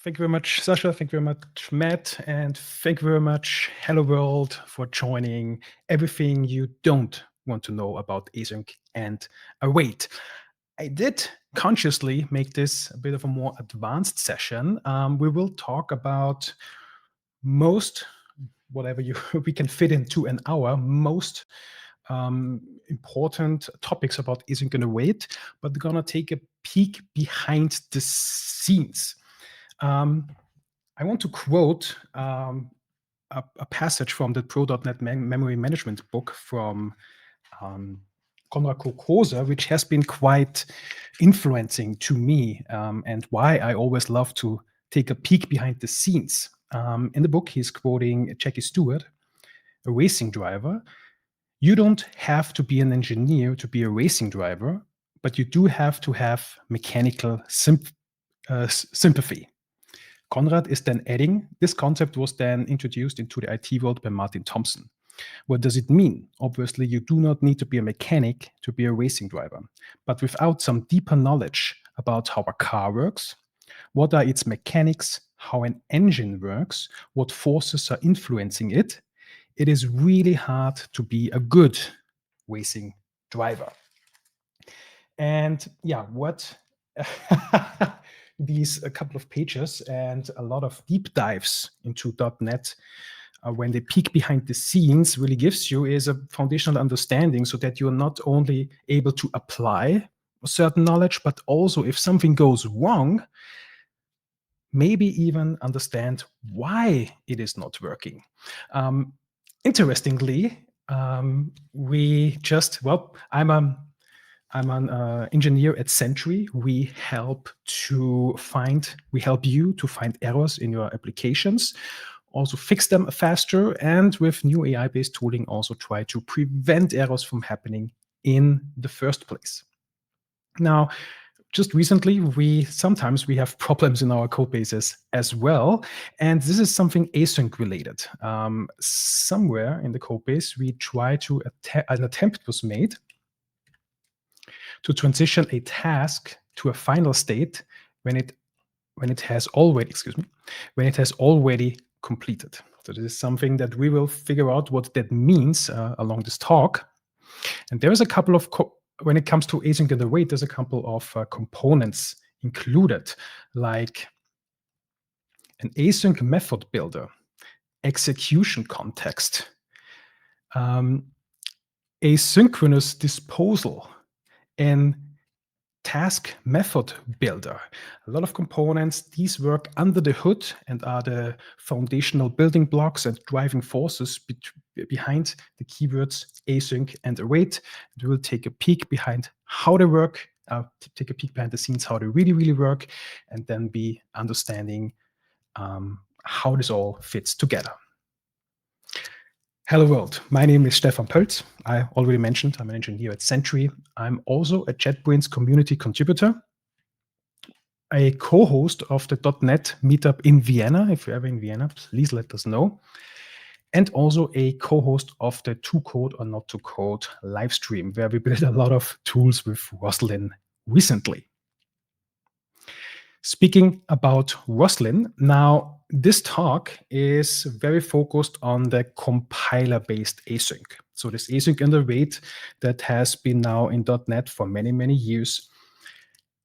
Thank you very much, Sasha. Thank you very much, Matt. And thank you very much, Hello World, for joining everything you don't want to know about async and await. I did consciously make this a bit of a more advanced session. We will talk about most, whatever we can fit into an hour, most important topics about async and await, but we're gonna take a peek behind the scenes. I want to quote a passage from the Pro.NET memory management book from Konrad Kokosa, which has been quite influencing to me and why I always love to take a peek behind the scenes. In the book, he's quoting Jackie Stewart, a racing driver. You don't have to be an engineer to be a racing driver, but you do have to have mechanical sympathy. Konrad is then adding, this concept was then introduced into the IT world by Martin Thompson. What does it mean? Obviously, you do not need to be a mechanic to be a racing driver, but without some deeper knowledge about how a car works, what are its mechanics, how an engine works, what forces are influencing it, it is really hard to be a good racing driver. And yeah, what these a couple of pages and a lot of deep dives into .NET when they peek behind the scenes really gives you is a foundational understanding so that you're not only able to apply certain knowledge, but also if something goes wrong, maybe even understand why it is not working. Interestingly, I'm an engineer at Sentry. We help you to find errors in your applications, also fix them faster, and with new AI-based tooling, also try to prevent errors from happening in the first place. Now, just recently, we have problems in our code bases as well, and this is something async related. Somewhere in the code base, we try to an attempt was made to transition a task to a final state when it has already completed. So this is something that we will figure out what that means along this talk. And there is a couple of when it comes to async and await, there's a couple of components included, like an async method builder, execution context, asynchronous disposal, and task method builder. A lot of components, these work under the hood and are the foundational building blocks and driving forces behind the keywords async and await. And we will take a peek behind how they work, take a peek behind the scenes, how they really work, and then be understanding how this all fits together. Hello world, my name is Stefan Pölz. I already mentioned I'm an engineer at Sentry. I'm also a JetBrains Community Contributor, a co-host of the .NET meetup in Vienna. If you're ever in Vienna, please let us know. And also a co-host of the To Code or Not to Code live stream, where we built a lot of tools with Roslyn recently. Speaking about Roslyn, now this talk is very focused on the compiler-based async. So this async and await that has been now in .NET for many years.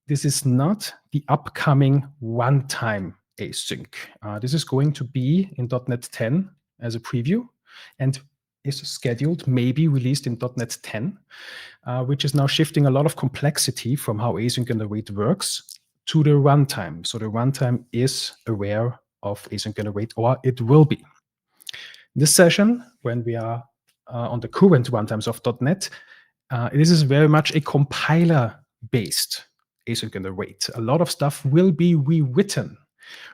This is not the upcoming runtime async. This is going to be in .NET 10 as a preview and is scheduled, maybe released in .NET 10, which is now shifting a lot of complexity from how async and await works to the runtime. So the runtime is aware of async and await, or it will be. This session, when we are on the current runtimes of .NET, this is very much a compiler-based async and await. A lot of stuff will be rewritten.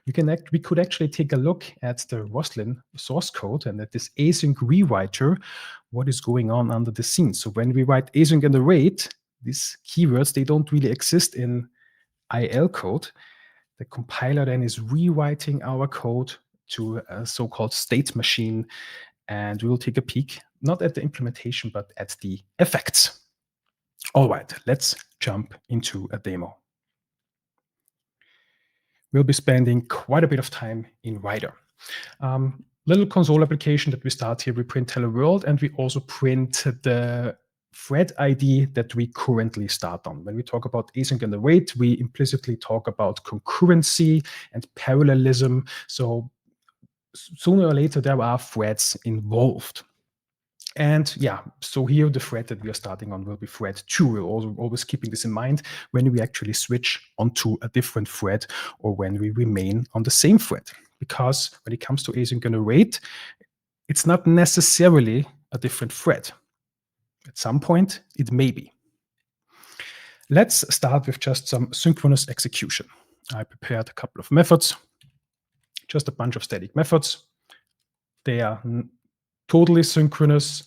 We could actually take a look at the Roslyn source code and at this async rewriter, what is going on under the scenes. So when we write async and await, these keywords, they don't really exist in IL code. The compiler then is rewriting our code to a so-called state machine, and we will take a peek, not at the implementation, but at the effects. All right, let's jump into a demo. we'll be spending quite a bit of time in Rider. Little console application that we start here, we print hello world, and we also print the thread ID that we currently start on. When we talk about async and await, we implicitly talk about concurrency and parallelism. So sooner or later, there are threads involved. And yeah, so here the thread that we are starting on will be thread 2. We're also always keeping this in mind when we actually switch onto a different thread or when we remain on the same thread. Because when it comes to async and await, it's not necessarily a different thread. At some point, it may be. Let's start with just some synchronous execution. I prepared a couple of methods, just a bunch of static methods. They are totally synchronous.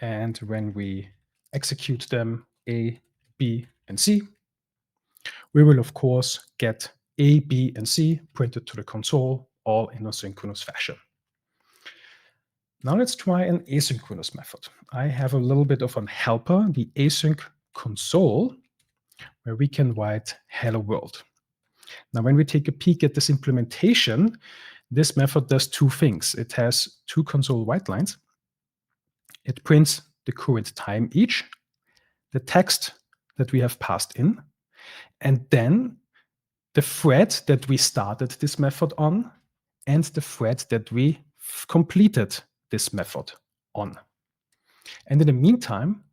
And when we execute them, A, B, and C, we will, of course, get A, B, and C printed to the console, all in a synchronous fashion. Now let's try an asynchronous method. I have a little bit of a helper, the async console, where we can write hello world. Now, when we take a peek at this implementation, this method does two things. It has two console write lines. It prints the current time each, the text that we have passed in, and then the thread that we started this method on, and the thread that we completed this method on. And in the meantime,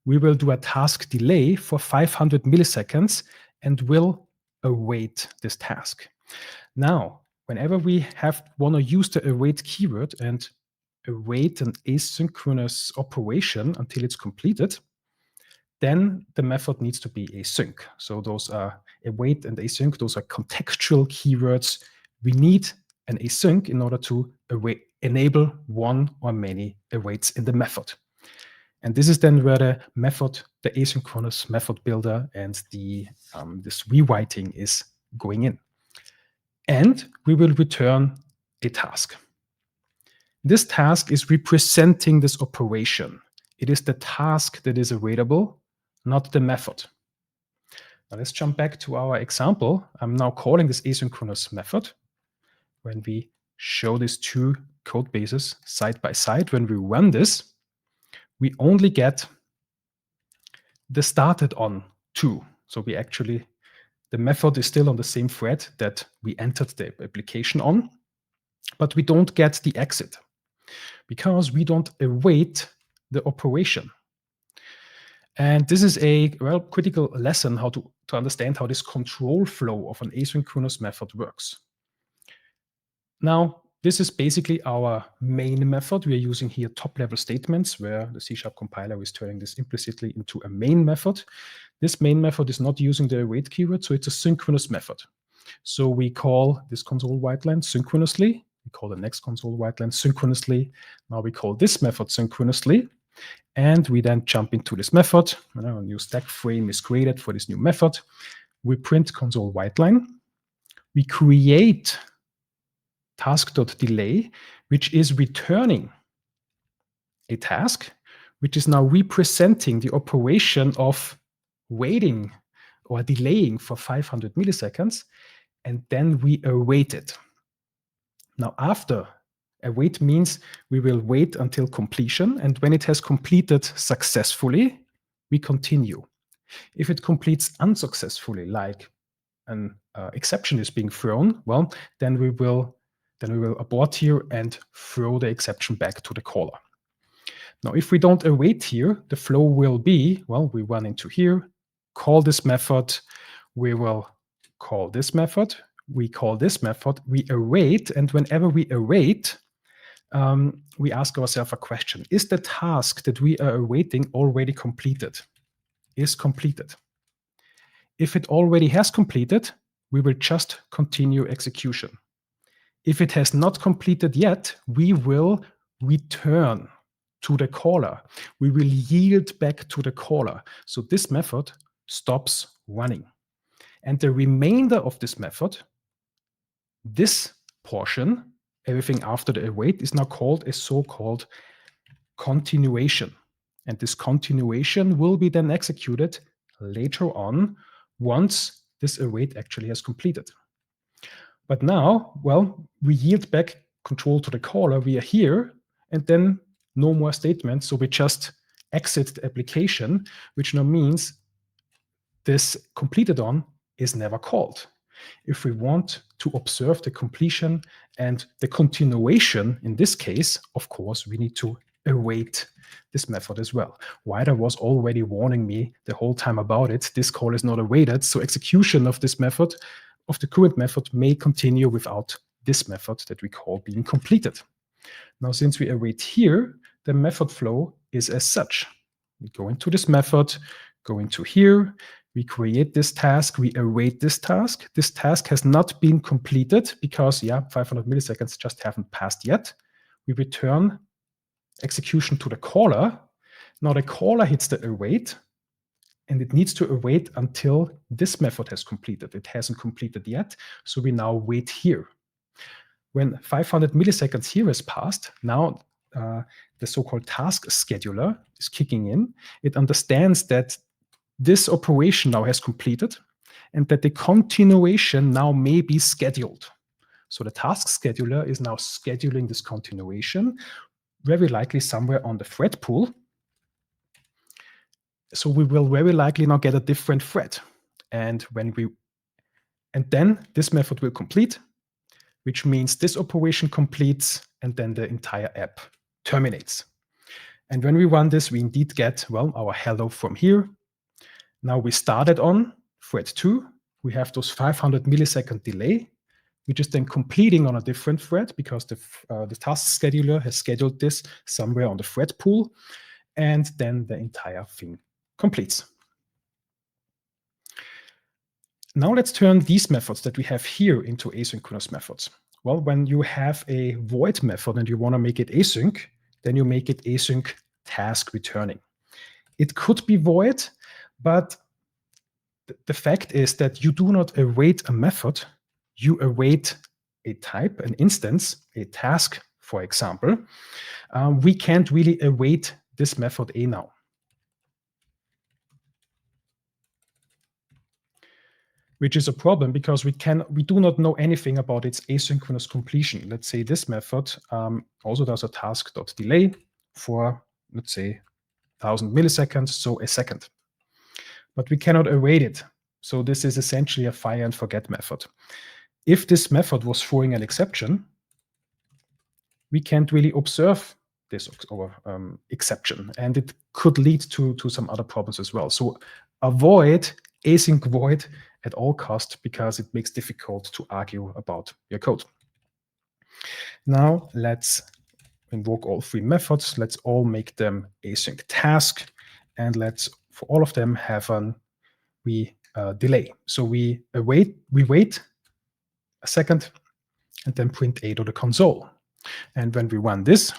we will do a task delay for 500 milliseconds and will await this task. Now, whenever we want to use the await keyword and await an asynchronous operation until it's completed, then the method needs to be async. So those are await and async, those are contextual keywords. We need an async in order to enable one or many awaits in the method. And this is then where the method, the asynchronous method builder and this rewriting is going in. And we will return a task. This task is representing this operation. It is the task that is available, not the method. Now let's jump back to our example. I'm now calling this asynchronous method. When we show these two code bases side by side, when we run this, we only get the started on 2. So we actually, the method is still on the same thread that we entered the application on, but we don't get the exit because we don't await the operation. And this is a critical lesson how to understand how this control flow of an asynchronous method works. Now, this is basically our main method. We are using here top-level statements where the C# compiler is turning this implicitly into a main method. This main method is not using the await keyword, so it's a synchronous method. So we call this console write line synchronously. We call the next console write line synchronously. Now we call this method synchronously. And we then jump into this method. A new stack frame is created for this new method. We print console write line. We create task.delay, which is returning a task, which is now representing the operation of waiting or delaying for 500 milliseconds, and then we await it. Now, after await means we will wait until completion, and when it has completed successfully, we continue. If it completes unsuccessfully, like an exception is being thrown, well, then we will abort here and throw the exception back to the caller. Now, if we don't await here, the flow will be, well, we run into here, call this method, we will call this method, we call this method, we await, and whenever we await, we ask ourselves a question. Is the task that we are awaiting already completed? Is completed. If it already has completed, we will just continue execution. If it has not completed yet, we will return to the caller. We will yield back to the caller. So this method stops running. And the remainder of this method, this portion, everything after the await, is now called a so-called continuation. And this continuation will be then executed later on once this await actually has completed. But now, well, we yield back control to the caller. We are here, and then no more statements. So we just exit the application, which now means this completed on is never called. If we want to observe the completion and the continuation, in this case, of course, we need to await this method as well. Writer was already warning me the whole time about it. This call is not awaited, so execution of this method, of the current method, may continue without this method that we call being completed. Now, since we await here, the method flow is as such. We go into this method, go into here, we create this task, we await this task. This task has not been completed because, 500 milliseconds just haven't passed yet. We return execution to the caller. Now the caller hits the await, and it needs to await until this method has completed. It hasn't completed yet, so we now wait here. When 500 milliseconds here has passed, now the so-called task scheduler is kicking in. It understands that this operation now has completed and that the continuation now may be scheduled. So the task scheduler is now scheduling this continuation, very likely somewhere on the thread pool. So we will very likely now get a different thread. And then this method will complete, which means this operation completes, and then the entire app terminates. And when we run this, we indeed get, well, our hello from here. Now we started on thread 2. We have those 500 millisecond delay, which is then completing on a different thread because the task scheduler has scheduled this somewhere on the thread pool, and then the entire thing completes. Now let's turn these methods that we have here into asynchronous methods. Well, when you have a void method and you want to make it async, then you make it async task returning. It could be void, but the fact is that you do not await a method, you await a type, an instance, a task, for example. We can't really await this method A now. Which is a problem because we do not know anything about its asynchronous completion. Let's say this method also does a task.delay for, let's say, 1000 milliseconds, so a second. But we cannot await it. So this is essentially a fire and forget method. If this method was throwing an exception, we can't really observe this exception, and it could lead to some other problems as well. So avoid async void at all costs because it makes it difficult to argue about your code. Now let's invoke all three methods. Let's all make them async task, and let's, for all of them, have an delay. So we wait a second, and then print A to the console. And when we run this,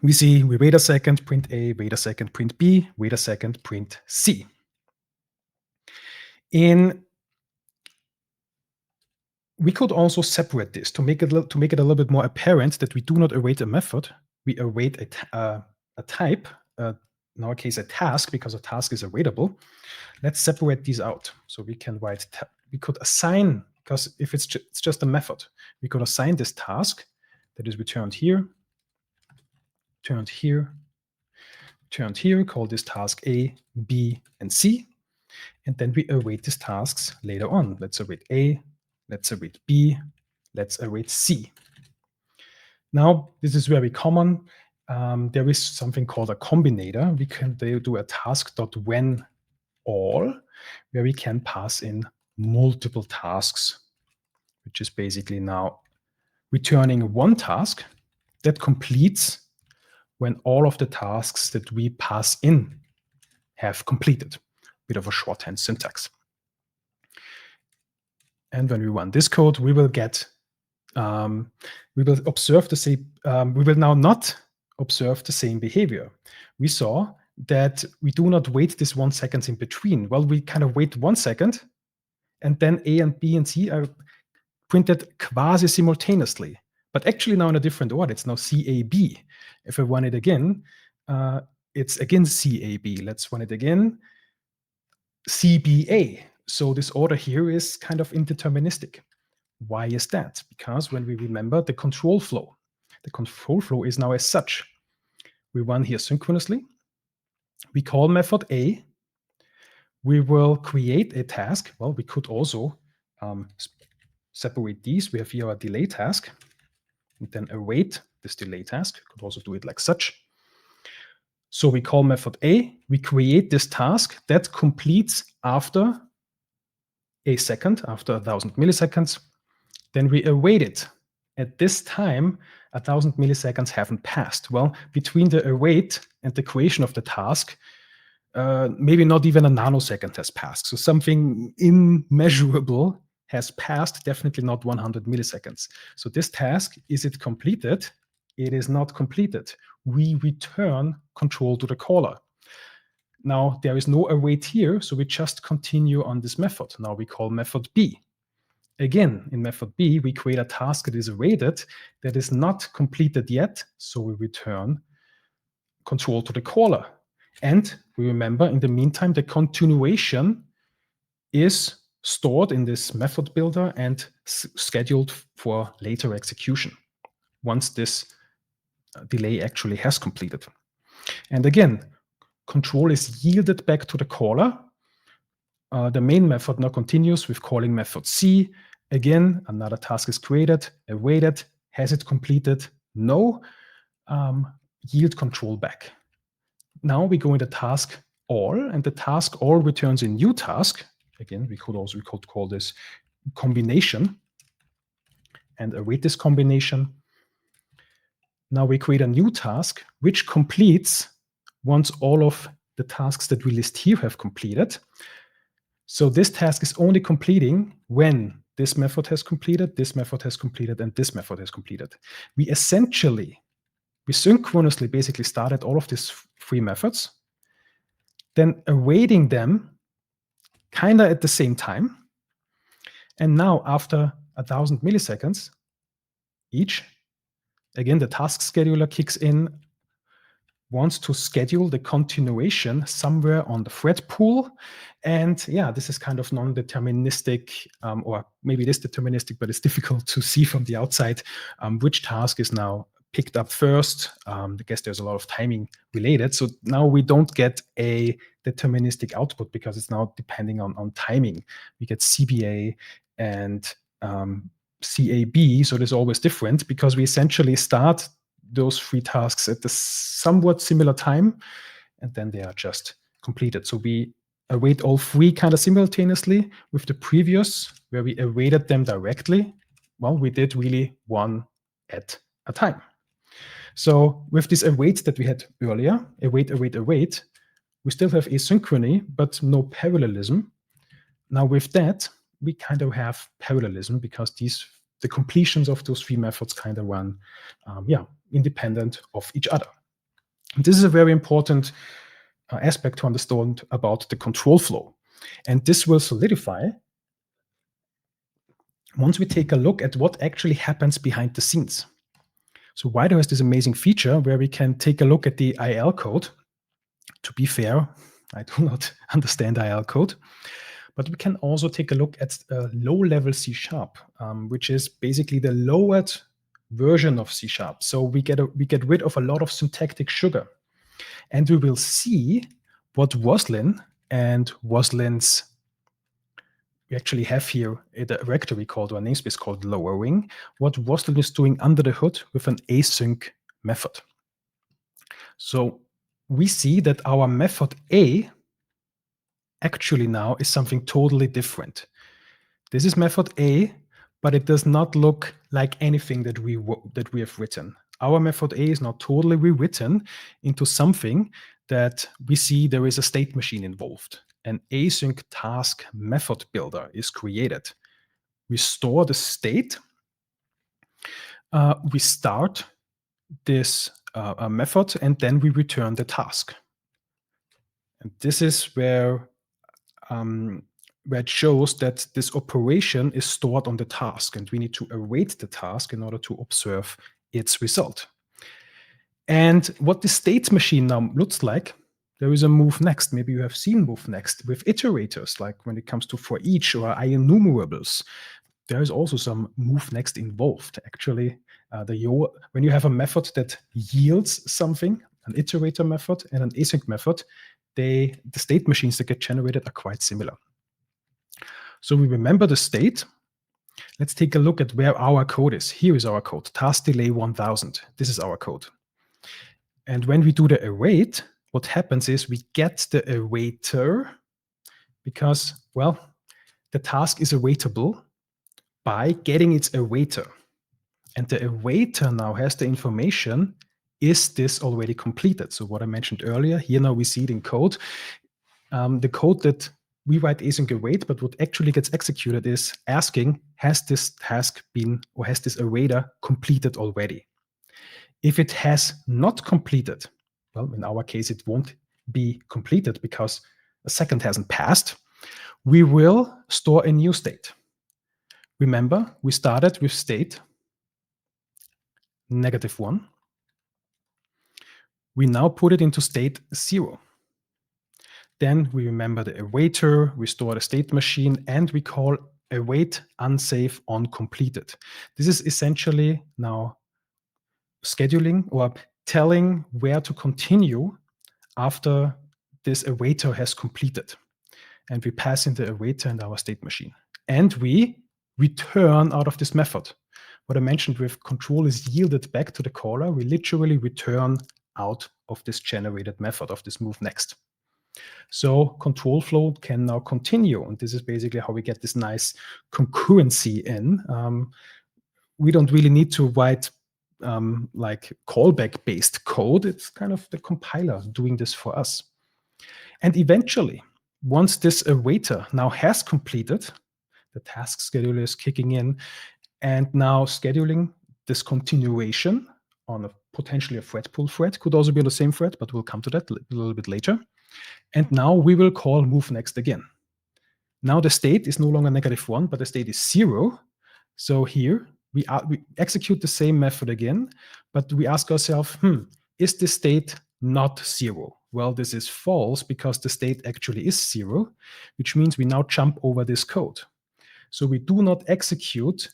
we see we wait a second, print A, wait a second, print B, wait a second, print C. We could also separate this to make it a little bit more apparent that we do not await a method. We await a type, in our case a task, because a task is awaitable. Let's separate these out. So we can write, we could assign, because if it's just a method, we could assign this task that is returned here, turned here, turned here, call this task A, B, and C. And then we await these tasks later on. Let's await A, let's await B, let's await C. Now, this is very common. There is something called a combinator. We can do a task.when all, where we can pass in multiple tasks, which is basically now returning one task that completes when all of the tasks that we pass in have completed. Bit of a shorthand syntax. And when we run this code, we will get, we will observe the same, we will now not observe the same behavior. We saw that we do not wait this 1 second in between. Well, we kind of wait 1 second, and then A and B and C are printed quasi simultaneously, but actually now in a different order. It's now CAB. If I run it again, it's again CAB. Let's run it again, CBA. So this order here is kind of indeterministic. Why is that? Because when we remember the control flow is now as such. We run here synchronously. We call method A. We will create a task. Well, we could also separate these. We have here a delay task, and then await this delay task. We could also do it like such. So we call method A. We create this task that completes after a second, after 1,000 milliseconds. Then we await it. At this time, 1,000 milliseconds haven't passed. Well, between the await and the creation of the task, maybe not even a nanosecond has passed. So something immeasurable has passed, definitely not 100 milliseconds. So this task, is it completed? It is not completed. We return control to the caller. Now, there is no await here, so we just continue on this method. Now we call method B. Again, in method B, we create a task that is awaited, that is not completed yet, so we return control to the caller. And we remember, in the meantime, the continuation is stored in this method builder and scheduled for later execution once this delay actually has completed. And again, control is yielded back to the caller. The main method now continues with calling method C. Again, another task is created, awaited. Has it completed? No. Yield control back. Now we go into task all, and the task all returns a new task. Again, we could call this combination and await this combination. Now we create a new task which completes once all of the tasks that we list here have completed. So this task is only completing when this method has completed, this method has completed, and this method has completed. We synchronously basically started all of these three methods, then awaiting them kind of at the same time. And now after 1,000 milliseconds each, again, the task scheduler kicks in, wants to schedule the continuation somewhere on the thread pool. And yeah, this is kind of non-deterministic, or maybe it is deterministic, but it's difficult to see from the outside which task is now picked up first. I guess there's a lot of timing related. So now we don't get a deterministic output because it's now depending on timing. We get CBA and CAB, so there's always different because we essentially start those three tasks at the somewhat similar time, and then they are just completed. So we await all three kind of simultaneously. With the previous, where we awaited them directly, well, we did really one at a time. So with this await that we had earlier, await, we still have asynchrony, but no parallelism. Now with that, we kind of have parallelism because the completions of those three methods kind of run independent of each other. And this is a very important aspect to understand about the control flow. And this will solidify once we take a look at what actually happens behind the scenes. So Wider has this amazing feature where we can take a look at the IL code. To be fair, I do not understand IL code. But we can also take a look at low-level C#, which is basically the lowered version of C#. So we get rid of a lot of syntactic sugar. And we will see what Roslyn and Roslin's, we actually have here a directory called, or a namespace called lowering, what Roslyn is doing under the hood with an async method. So we see that our method A actually now is something totally different. This is method A, but it does not look like anything that we have written. Our method A is now totally rewritten into something that we see there is a state machine involved. An async task method builder is created. We store the state. We start this method, and then we return the task. And this is where it shows that this operation is stored on the task, and we need to await the task in order to observe its result. And what the state machine now looks like, there is a move next. Maybe you have seen move next with iterators, like when it comes to for each or enumerables. There is also some move next involved. Actually, when you have a method that yields something, an iterator method and an async method, the state machines that get generated are quite similar. So we remember the state. Let's take a look at where our code is. Here is our code, task delay 1000. This is our code. And when we do the await, what happens is we get the awaiter because, well, the task is awaitable by getting its awaiter. And the awaiter now has the information, is this already completed? So what I mentioned earlier, here now we see it in code. The code that we write async await, but what actually gets executed is asking, has this task been, or has this awaiter completed already? If it has not completed, well, in our case, it won't be completed because a second hasn't passed, we will store a new state. Remember, we started with state -1. We now put it into state 0. Then we remember the awaiter, we store the state machine, and we call await unsafe on completed. This is essentially now scheduling or telling where to continue after this awaiter has completed. And we pass in the awaiter and our state machine. And we return out of this method. What I mentioned with control is yielded back to the caller, we literally return out of this generated method, of this move next. So control flow can now continue. And this is basically how we get this nice concurrency in. We don't really need to write like callback-based code. It's kind of the compiler doing this for us. And eventually, once this awaiter now has completed, the task scheduler is kicking in and now scheduling this continuation on potentially a thread pool thread. Could also be on the same thread, but we'll come to that a little bit later. And now we will call move next again. Now the state is no longer -1, but the state is 0. So here we execute the same method again, but we ask ourselves, is this state not 0? Well, this is false because the state actually is 0, which means we now jump over this code. So we do not execute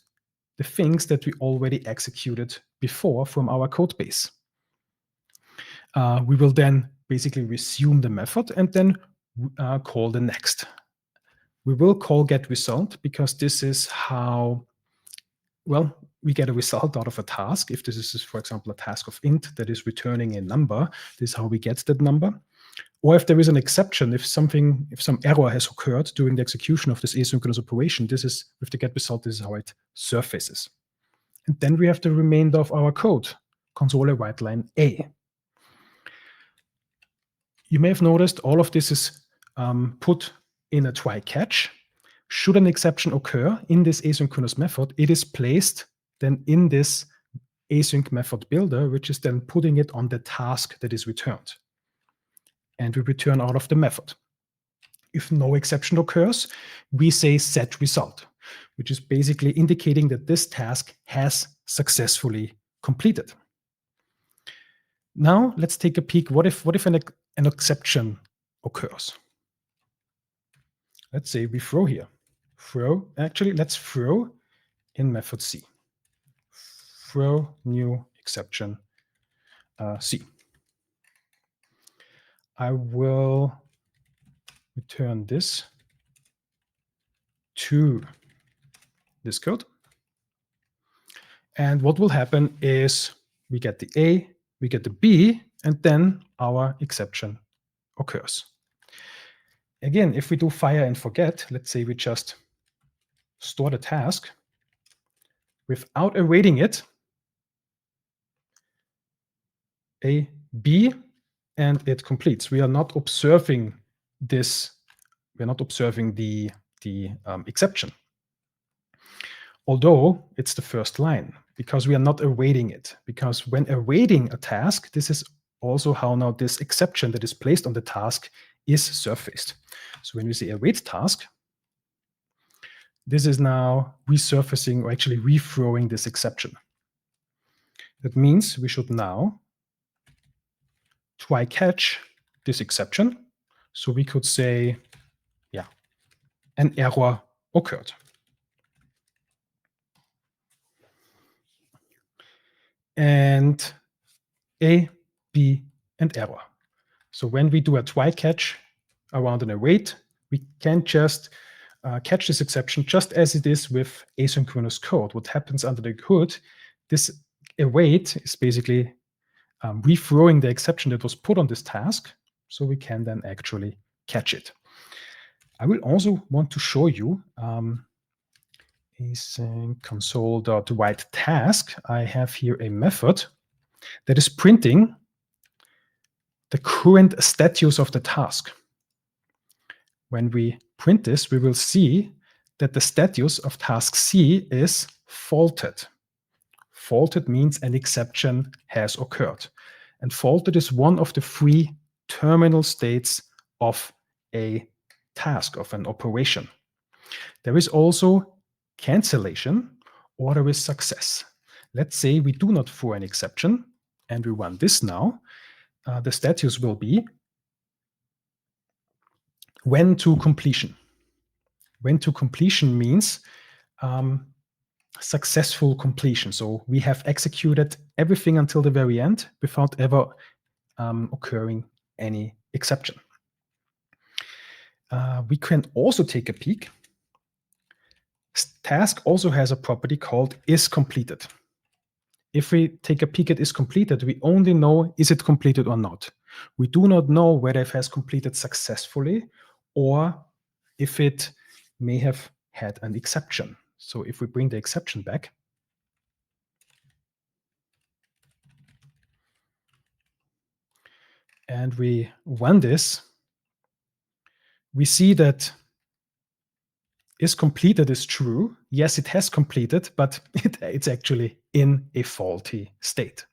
the things that we already executed before from our code base. We will then basically resume the method and then call the next. We will call getResult because this is how, well, we get a result out of a task. If this is, for example, a task of int that is returning a number, this is how we get that number. Or if there is an exception, if some error has occurred during the execution of this asynchronous operation, this is with the getResult, this is how it surfaces. And then we have the remainder of our code, console write line A. You may have noticed all of this is put in a try catch. Should an exception occur in this asynchronous method, it is placed then in this async method builder, which is then putting it on the task that is returned. And we return out of the method. If no exception occurs, we say set result, which is basically indicating that this task has successfully completed. Now let's take a peek. What if an exception occurs? Let's say we throw here. Let's throw in method C. Throw new exception C. I will return this to this code. And what will happen is we get the A, we get the B, and then our exception occurs. Again, if we do fire and forget, let's say we just store the task without awaiting it, A, B, and it completes. We are not observing this. We're not observing the exception. Although it's the first line, because we are not awaiting it. Because when awaiting a task, this is also how now this exception that is placed on the task is surfaced. So when we say await task, this is now resurfacing or actually rethrowing this exception. That means we should now try catch this exception. So we could say, yeah, an error occurred. And A, B, and error. So when we do a try catch around an await, we can just catch this exception just as it is with asynchronous code. What happens under the hood, this await is basically rethrowing the exception that was put on this task, so we can then actually catch it. I will also want to show you async console.write task. I have here a method that is printing the current status of the task. When we print this, we will see that the status of task C is faulted. Faulted means an exception has occurred. And faulted is one of the 3 terminal states of a task, of an operation. There is also cancellation, or there is success. Let's say we do not throw an exception, and we run this now. The status will be when to completion. When to completion means successful completion. So we have executed everything until the very end without ever occurring any exception. We can also take a peek. Task also has a property called is completed. If we take a peek at is completed, we only know is it completed or not. We do not know whether it has completed successfully or if it may have had an exception. So if we bring the exception back, and we run this, we see that is completed is true. Yes, it has completed, but it's actually in a faulty state.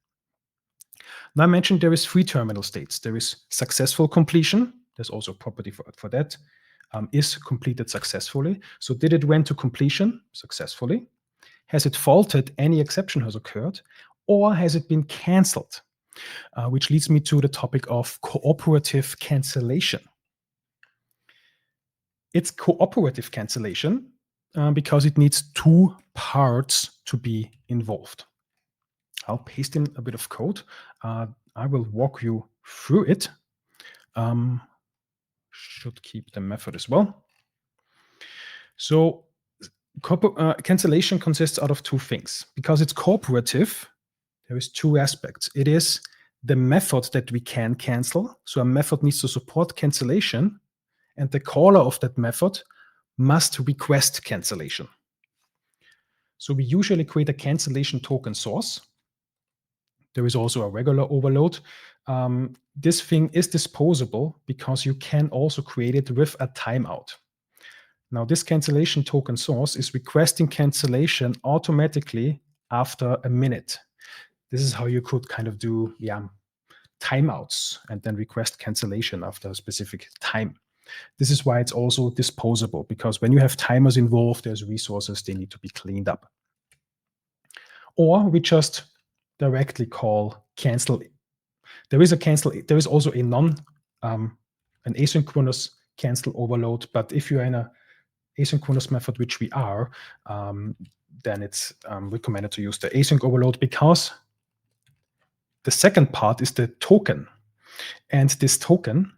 Now I mentioned there is 3 terminal states. There is successful completion. There's also a property for that. Is completed successfully. So did it went to completion successfully? Has it faulted? Any exception has occurred? Or has it been canceled? Which leads me to the topic of cooperative cancellation. It's cooperative cancellation because it needs 2 parts to be involved. I'll paste in a bit of code. I will walk you through it. Should keep the method as well. So cancellation consists out of 2 things. Because it's cooperative, there is 2 aspects. It is the method that we can cancel. So a method needs to support cancellation, and the caller of that method must request cancellation. So we usually create a cancellation token source. There is also a regular overload. This thing is disposable because you can also create it with a timeout. Now, this cancellation token source is requesting cancellation automatically after a minute. This is how you could kind of do timeouts and then request cancellation after a specific time. This is why it's also disposable, because when you have timers involved, there's resources, they need to be cleaned up. Or we just directly call cancel. There is also a an asynchronous cancel overload, but if you're in a asynchronous method, which we are, then it's recommended to use the async overload, because the second part is the token. And this token,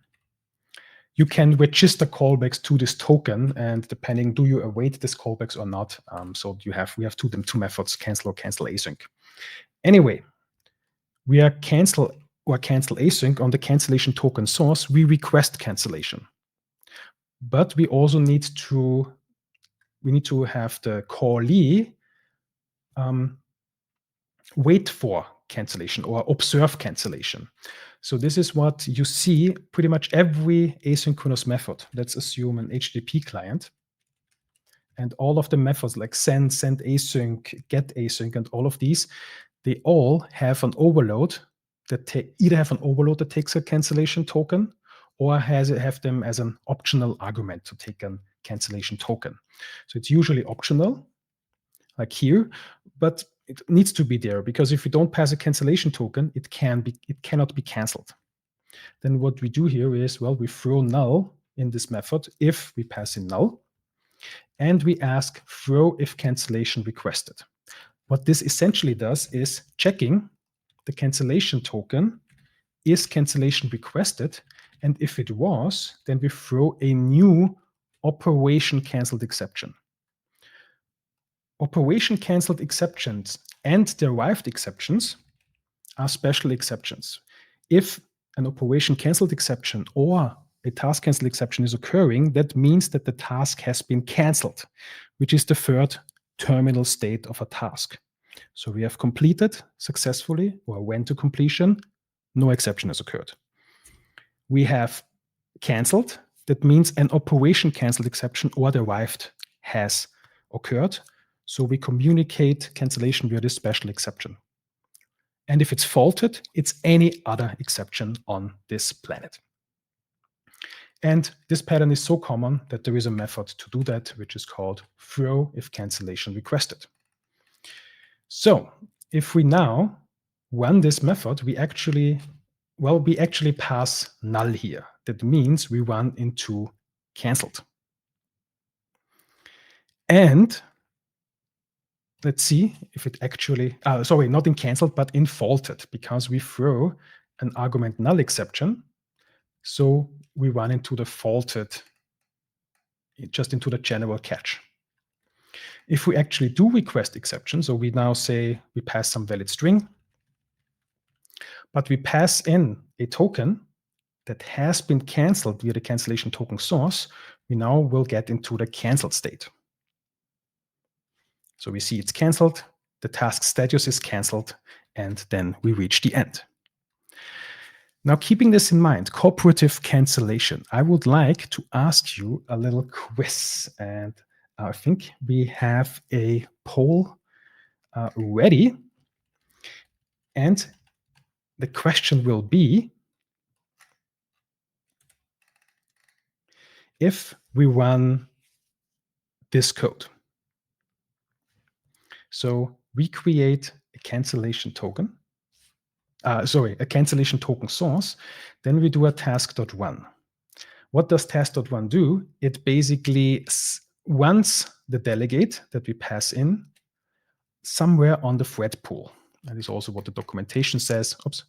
you can register callbacks to this token, and depending, do you await this callbacks or not? So we have two methods, cancel or cancel async. Anyway, we are cancel or cancel async on the cancellation token source. We request cancellation, but we also need to have the callee wait for cancellation or observe cancellation. So this is what you see pretty much every asynchronous method. Let's assume an HTTP client. And all of the methods like send async, get async, and all of these, they all have an overload that either have an overload that takes a cancellation token, or have them as an optional argument to take a cancellation token. So it's usually optional, like here, but it needs to be there, because if you don't pass a cancellation token, it cannot be canceled. then what we do here is, well, we throw null in this method if we pass in null, and we ask throw if cancellation requested. What this essentially does is checking the cancellation token, is cancellation requested, and if it was, then we throw a new operation canceled exception. Operation canceled exceptions and derived exceptions are special exceptions. If an operation canceled exception or a task cancel exception is occurring, that means that the task has been canceled, which is the third terminal state of a task. So we have completed successfully or went to completion, no exception has occurred. We have canceled, that means an operation canceled exception or derived has occurred. So we communicate cancellation via this special exception. And if it's faulted, it's any other exception on this planet. And this pattern is so common that there is a method to do that, which is called throw if cancellation requested. So if we now run this method, we actually pass null here. That means we run into canceled. And let's see if it actually, sorry, not in canceled, but in faulted, because we throw an argument null exception. So we run into the faulted, just into the general catch. If we actually do request exception, so we now say we pass some valid string, but we pass in a token that has been canceled via the cancellation token source, we now will get into the canceled state. So we see it's canceled, the task status is canceled, and then we reach the end. Now, keeping this in mind, cooperative cancellation, I would like to ask you a little quiz. And I think we have a poll ready. And the question will be, if we run this code, so we create a cancellation token, a cancellation token source, then we do a task.run. What does task.run do? It basically runs the delegate that we pass in somewhere on the thread pool. That is also what the documentation says. Oops.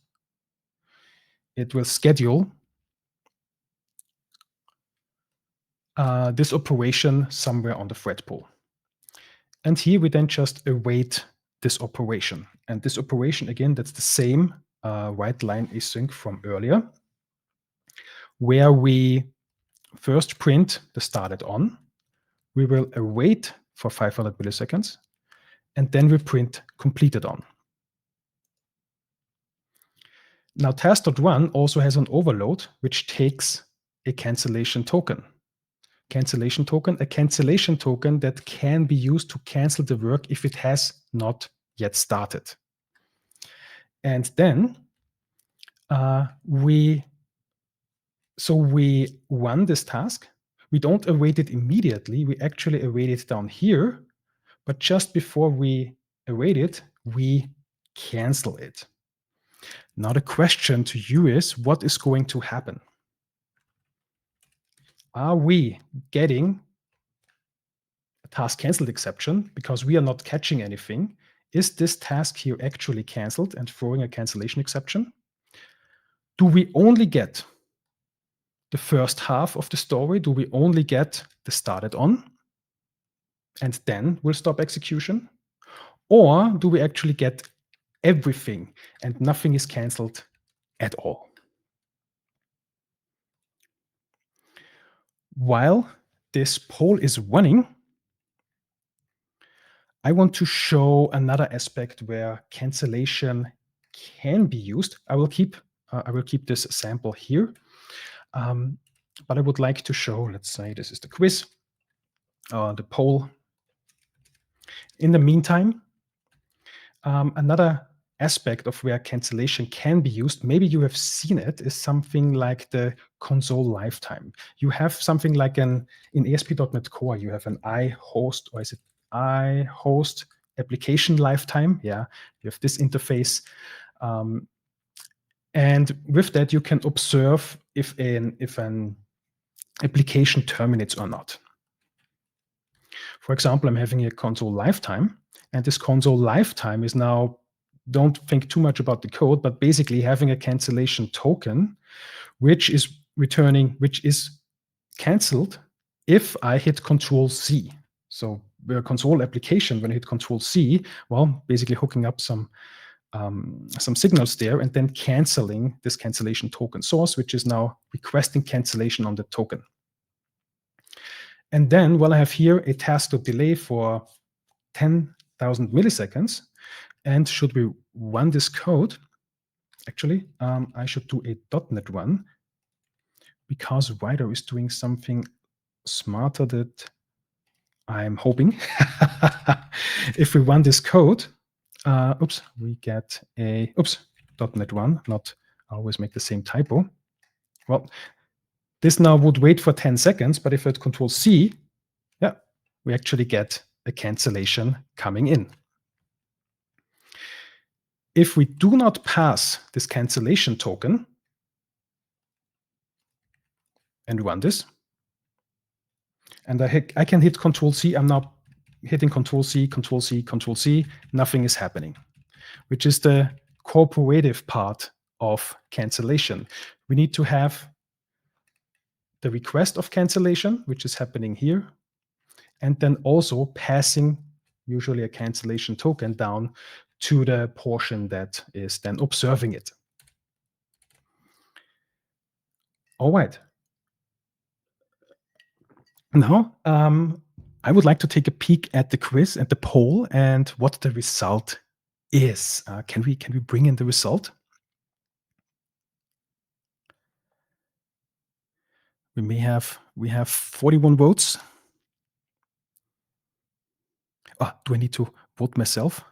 It will schedule this operation somewhere on the thread pool. And here we then just await this operation. And this operation, again, that's the same write line async from earlier, where we first print the started on. We will await for 500 milliseconds, and then we print completed on. Now, task.run also has an overload, which takes a cancellation token. A cancellation token that can be used to cancel the work if it has not yet started. And then we run this task. We don't await it immediately. We actually await it down here. But just before we await it, we cancel it. Now the question to you is, what is going to happen? Are we getting a task canceled exception because we are not catching anything? Is this task here actually canceled and throwing a cancellation exception? Do we only get the first half of the story? Do we only get the started on and then we'll stop execution? Or do we actually get everything and nothing is canceled at all? While this poll is running, I want to show another aspect where cancellation can be used. I will keep this sample here, but I would like to show, let's say this is the quiz, the poll. In the meantime, another aspect of where cancellation can be used, maybe you have seen it, is something like the console lifetime. You have something like in ASP.NET Core, you have an iHost, or is it iHost application lifetime? Yeah, you have this interface. And with that, you can observe if an application terminates or not. For example, I'm having a console lifetime, and this console lifetime is now, don't think too much about the code, but basically having a cancellation token, which is canceled if I hit Control C. So the console application, when I hit Control C, well, basically hooking up some signals there and then canceling this cancellation token source, which is now requesting cancellation on the token. And then, well, I have here a task.delay for 10,000 milliseconds. And should we run this code, actually, I should do a .NET run, because Writer is doing something smarter that I'm hoping. If we run this code, we get a, .NET run, not always make the same typo. Well, this now would wait for 10 seconds, but if I hit Control C, yeah, we actually get a cancellation coming in. If we do not pass this cancellation token and run this, and I can hit Control C, I'm now hitting Control C, Control C, Control C, nothing is happening, which is the cooperative part of cancellation. We need to have the request of cancellation, which is happening here, and then also passing usually a cancellation token down to the portion that is then observing it. All right. Now, I would like to take a peek at the quiz and the poll and what the result is. Can we bring in the result? We have 41 votes. Do I need to vote myself?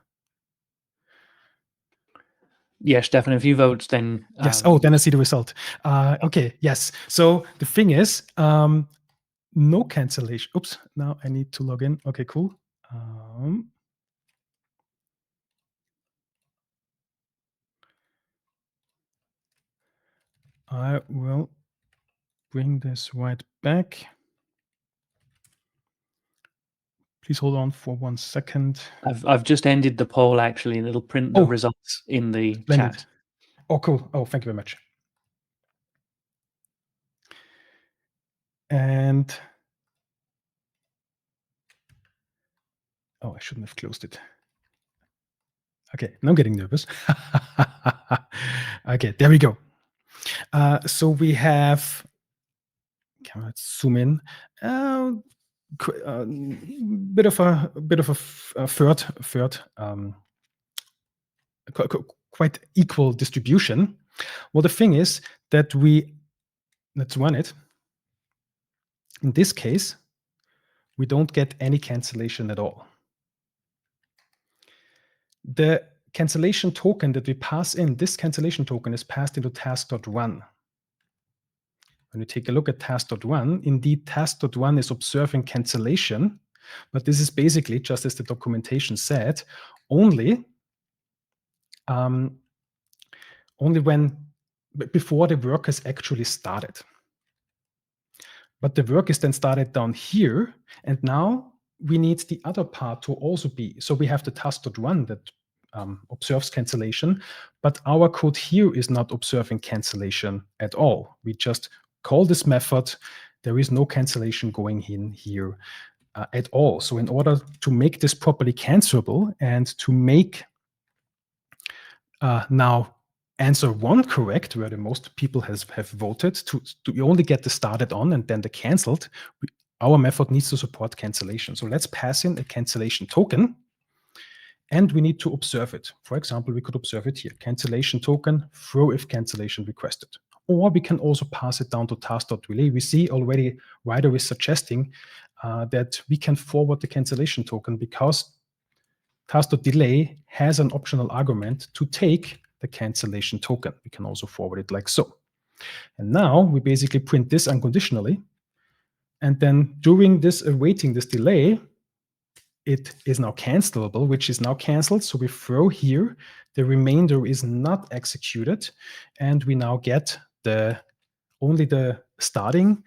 Yes, Stefan, if you vote, then yes. Then I see the result. Okay. Yes. So the thing is, no cancellation. Oops. Now I need to log in. Okay. Cool. I will bring this right back. Please hold on for 1 second. I've just ended the poll, actually, and it'll print the results in the chat. Oh, cool. Oh, thank you very much. And I shouldn't have closed it. Okay, now I'm getting nervous. Okay, there we go. So we have, let's zoom in. Bit of a third quite equal distribution. Well, the thing is that let's run it. In this case, we don't get any cancellation at all. The cancellation token that we pass in, this cancellation token is passed into task.run. When we take a look at task.run, indeed task.run is observing cancellation, but this is basically, just as the documentation said, only before the work has actually started. But the work is then started down here, and now we need the other part to also be. So we have the task.run that observes cancellation, but our code here is not observing cancellation at all. We just call this method. There is no cancellation going in here at all. So in order to make this properly cancelable and to make now answer 1 correct, where the most people have voted, to only get the started on and then the canceled, our method needs to support cancellation. So let's pass in a cancellation token, and we need to observe it. For example, we could observe it here, cancellation token, throw if cancellation requested. Or we can also pass it down to task.relay. We see already Writer is suggesting that we can forward the cancellation token because task.delay has an optional argument to take the cancellation token. We can also forward it like so. And now we basically print this unconditionally. And then during this awaiting this delay, it is now cancelable, which is now canceled. So we throw here, the remainder is not executed, and we now get only the starting.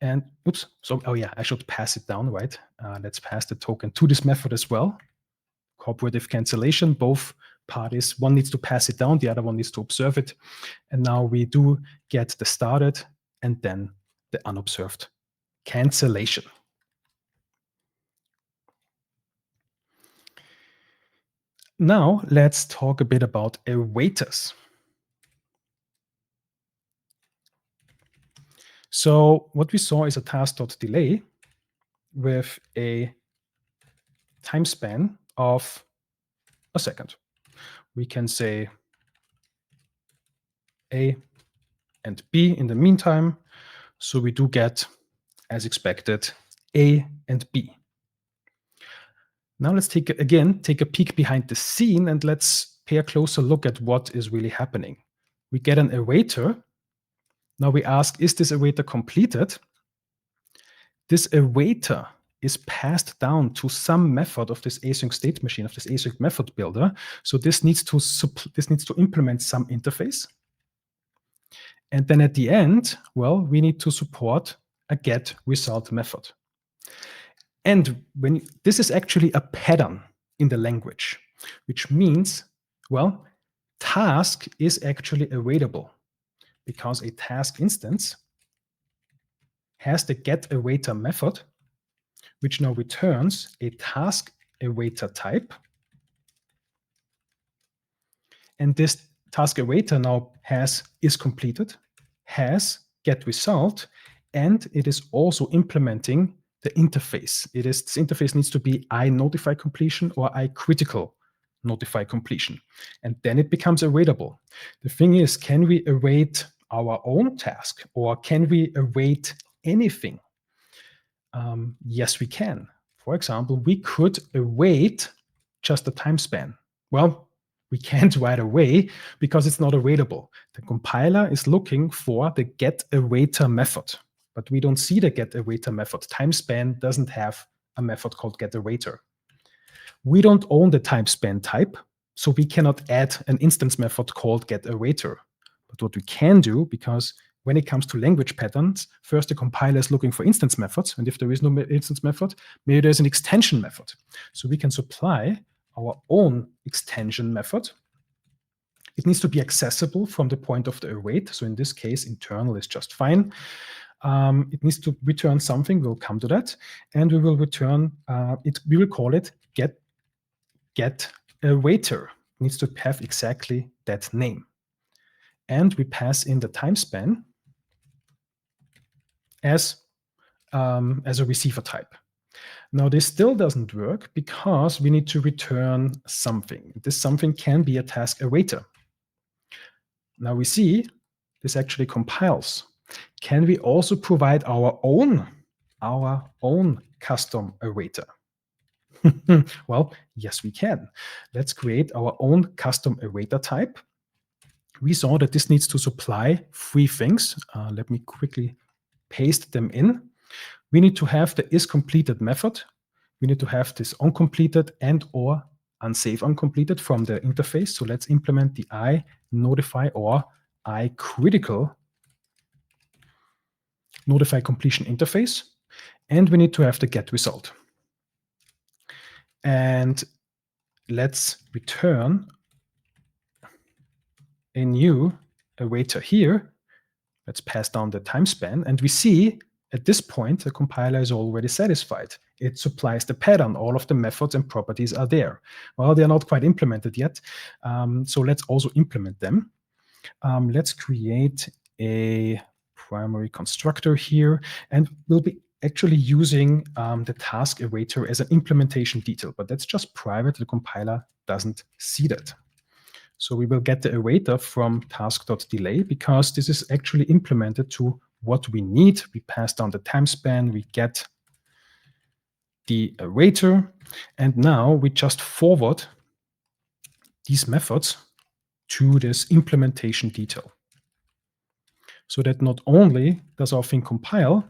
And oops, so oh yeah, I should pass it down, right? Let's pass the token to this method as well. Cooperative cancellation, both parties, one needs to pass it down, the other one needs to observe it. And now we do get the started and then the unobserved cancellation. Now let's talk a bit about awaiters. So what we saw is a task.delay with a time span of a second. We can say A and B in the meantime. So we do get, as expected, A and B. Now let's take a peek behind the scene and let's pay a closer look at what is really happening. We get an awaiter. Now we ask, is this awaiter completed? This awaiter is passed down to some method of this async state machine, of this async method builder. So this needs to implement some interface. And then at the end, well, we need to support a get result method. And this is actually a pattern in the language, which means, well, task is actually awaitable because a task instance has the getAwaiter method, which now returns a task awaiter type. And this task awaiter now has is completed, has get result, and it is also implementing the interface. This interface needs to be I notify completion or I critical notify completion. And then it becomes awaitable. The thing is, can we await our own task or can we await anything? Yes, we can. For example, we could await just the time span. Well, we can't right away because it's not awaitable. The compiler is looking for the getAwaiter method, but we don't see the getAwaiter method. Timespan doesn't have a method called getAwaiter. We don't own the timespan type, so we cannot add an instance method called getAwaiter. But what we can do, because when it comes to language patterns, first the compiler is looking for instance methods, and if there is no instance method, maybe there's an extension method. So we can supply our own extension method. It needs to be accessible from the point of the await. So in this case, internal is just fine. It needs to return something. We'll come to that, and we will return it. We will call it getAwaiter. It needs to have exactly that name, and we pass in the time span as a receiver type. Now, this still doesn't work because we need to return something. This something can be a task awaiter. Now we see this actually compiles. Can we also provide our own custom awaiter? Well, yes, we can. Let's create our own custom awaiter type. We saw that this needs to supply 3 things. Let me quickly paste them in. We need to have the isCompleted method. We need to have this onCompleted and or unsafe onCompleted from the interface. So let's implement the I notify or I critical notify completion interface. And we need to have the get result. And let's return a new awaiter here. Let's pass down the time span. And we see at this point, the compiler is already satisfied. It supplies the pattern. All of the methods and properties are there. Well, they're not quite implemented yet. So let's also implement them. Let's create a primary constructor here. And we'll be actually using the task awaiter as an implementation detail. But that's just private. The compiler doesn't see that. So we will get the awaiter from task.delay because this is actually implemented to what we need. We pass down the time span, we get the awaiter, and now we just forward these methods to this implementation detail. So that not only does our thing compile,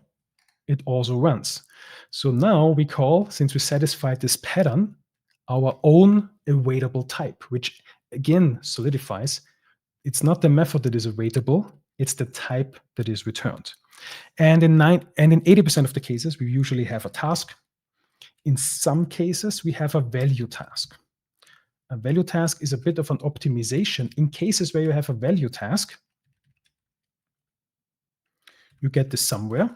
it also runs. So now we call, since we satisfied this pattern, our own awaitable type, which again solidifies it's not the method that is awaitable, it's the type that is returned. And in 80% of the cases, we usually have a task. In some cases, we have a value task. A value task is a bit of an optimization. In cases where you have a value task, you get this somewhere.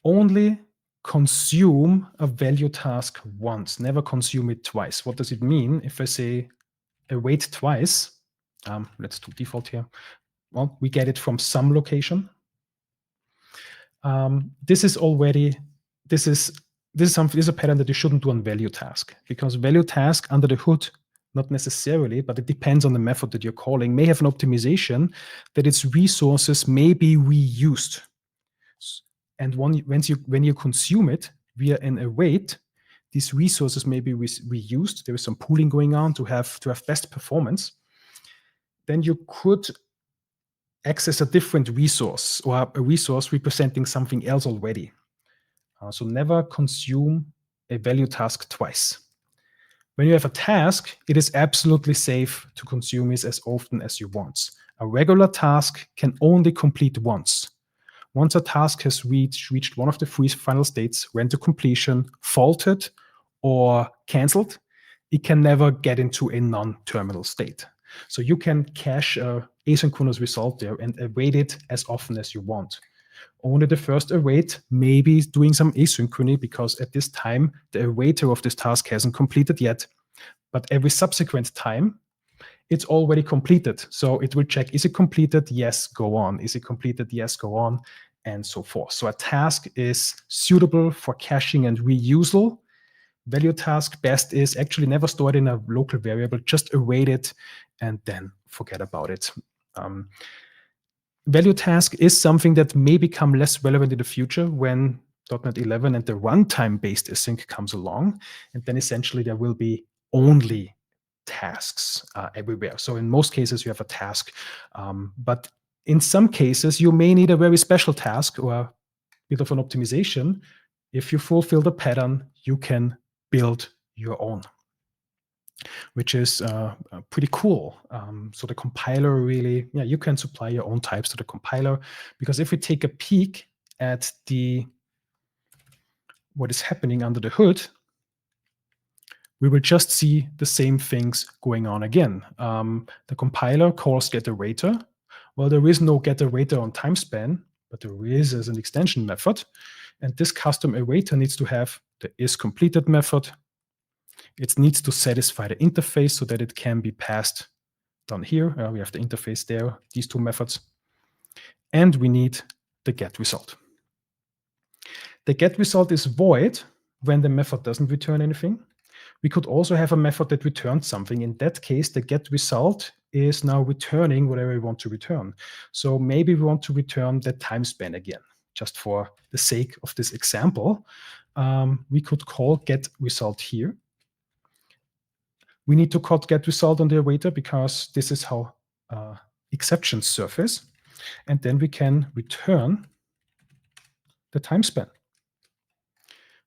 Only consume a value task once, never consume it twice. What does it mean? If I say await twice, let's do default here. Well, we get it from some location. This is a pattern that you shouldn't do on value task, because value task under the hood, not necessarily, but it depends on the method that you're calling, may have an optimization that its resources may be reused. And when you consume it via an await, these resources may be reused. There is some pooling going on to have best performance. Then you could access a different resource or a resource representing something else already. So never consume a value task twice. When you have a task, it is absolutely safe to consume it as often as you want. A regular task can only complete once. Once a task has reached one of the three final states, went to completion, faulted, or canceled, it can never get into a non-terminal state. So you can cache an asynchronous result there and await it as often as you want. Only the first await may be doing some asynchrony because at this time, the awaiter of this task hasn't completed yet. But every subsequent time, it's already completed. So it will check, is it completed? Yes, go on. Is it completed? Yes, go on, and so forth. So a task is suitable for caching and reusal. Value task best is actually never stored in a local variable, just await it and then forget about it. Value task is something that may become less relevant in the future when .NET 11 and the runtime-based async comes along, and then essentially there will be only tasks everywhere. So in most cases, you have a task, but in some cases, you may need a very special task or a bit of an optimization. If you fulfill the pattern, you can build your own, which is pretty cool. So the compiler really, you can supply your own types to the compiler, because if we take a peek at what is happening under the hood, we will just see the same things going on again. The compiler calls getAwaiter. Well, there is no getAwaiter on timespan, but there is as an extension method. And this custom awaiter needs to have the isCompleted method. It needs to satisfy the interface so that it can be passed down here. We have the interface there, these two methods. And we need the getResult. The getResult is void when the method doesn't return anything. We could also have a method that returns something. In that case, the getResult is now returning whatever we want to return. So maybe we want to return the timespan again. Just for the sake of this example, we could call getResult here. We need to call getResult on the awaiter because this is how exceptions surface. And then we can return the timespan,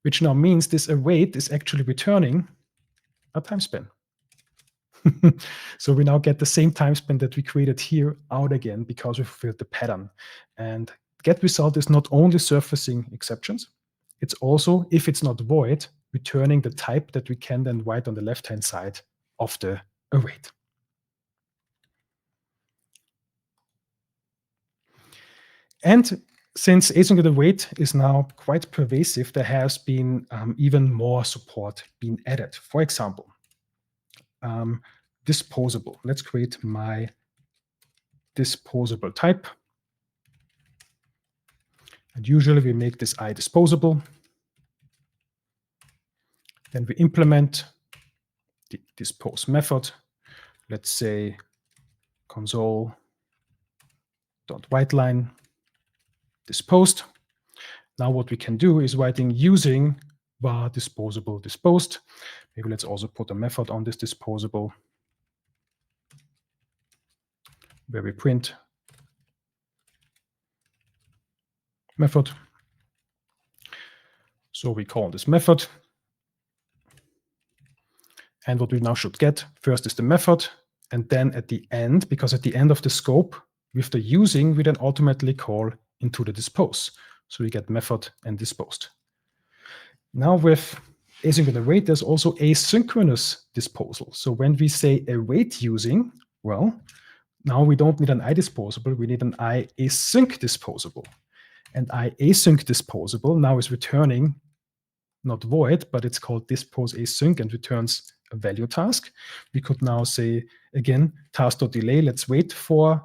which now means this await is actually returning a timespan. So we now get the same timespan that we created here out again because we fulfilled the pattern. And getResult is not only surfacing exceptions, it's also, if it's not void, returning the type that we can then write on the left-hand side of the await. And since async and await is now quite pervasive, there has been even more support being added. For example, disposable. Let's create my disposable type. And usually we make this I disposable. Then we implement the dispose method. Let's say console.writeLine disposed. Now what we can do is writing using var disposable disposed. Maybe let's also put a method on this disposable where we print method. So we call this method. And what we now should get first is the method. And then at the end, because at the end of the scope, with the using, we then automatically call into the dispose. So we get method and disposed. Now with async await, there's also asynchronous disposal. So when we say await using, well, now we don't need an iDisposable, we need an iAsync disposable. And iAsync disposable now is returning not void, but it's called dispose async and returns a value task. We could now say, again, task.delay, let's wait for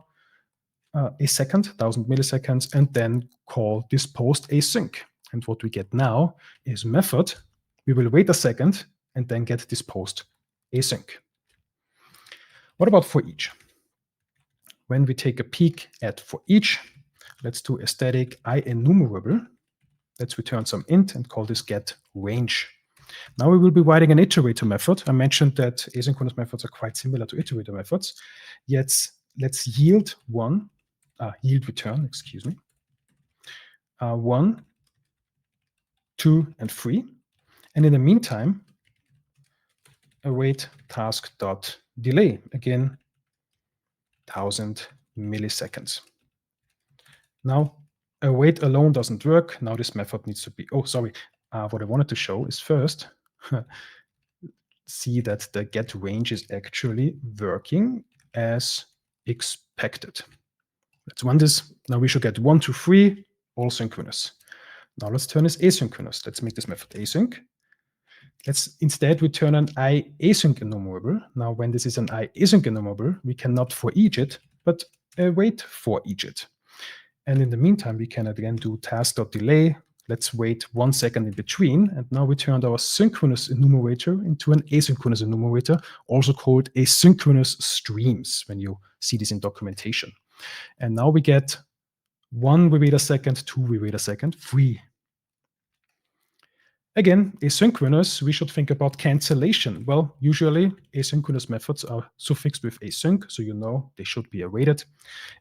a second, 1000 milliseconds, and then call disposed async. And what we get now is method. We will wait a second and then get disposed async. What about for each? When we take a peek at for each, let's do a static IEnumerable. Let's return some int and call this get range. Now we will be writing an iterator method. I mentioned that asynchronous methods are quite similar to iterator methods. Yet let's yield return, 1, 2, and 3. And in the meantime, await task.delay, again, 1000 milliseconds. Now, await alone doesn't work. Now this method needs to be, what I wanted to show is first, see that the get range is actually working as expected. Let's run this. Now we should get 1, 2, 3, all synchronous. Now let's turn this asynchronous. Let's make this method async. Let's instead return an iAsync enumerable. Now when this is an iAsync enumerable, we cannot for each it, but await for each it. And in the meantime, we can again do task.delay. Let's wait 1 second in between. And now we turned our synchronous enumerator into an asynchronous enumerator, also called asynchronous streams, when you see this in documentation. And now we get 1, we wait a second, 2, we wait a second, 3. Again, asynchronous, we should think about cancellation. Well, usually asynchronous methods are suffixed with async, so you know they should be awaited.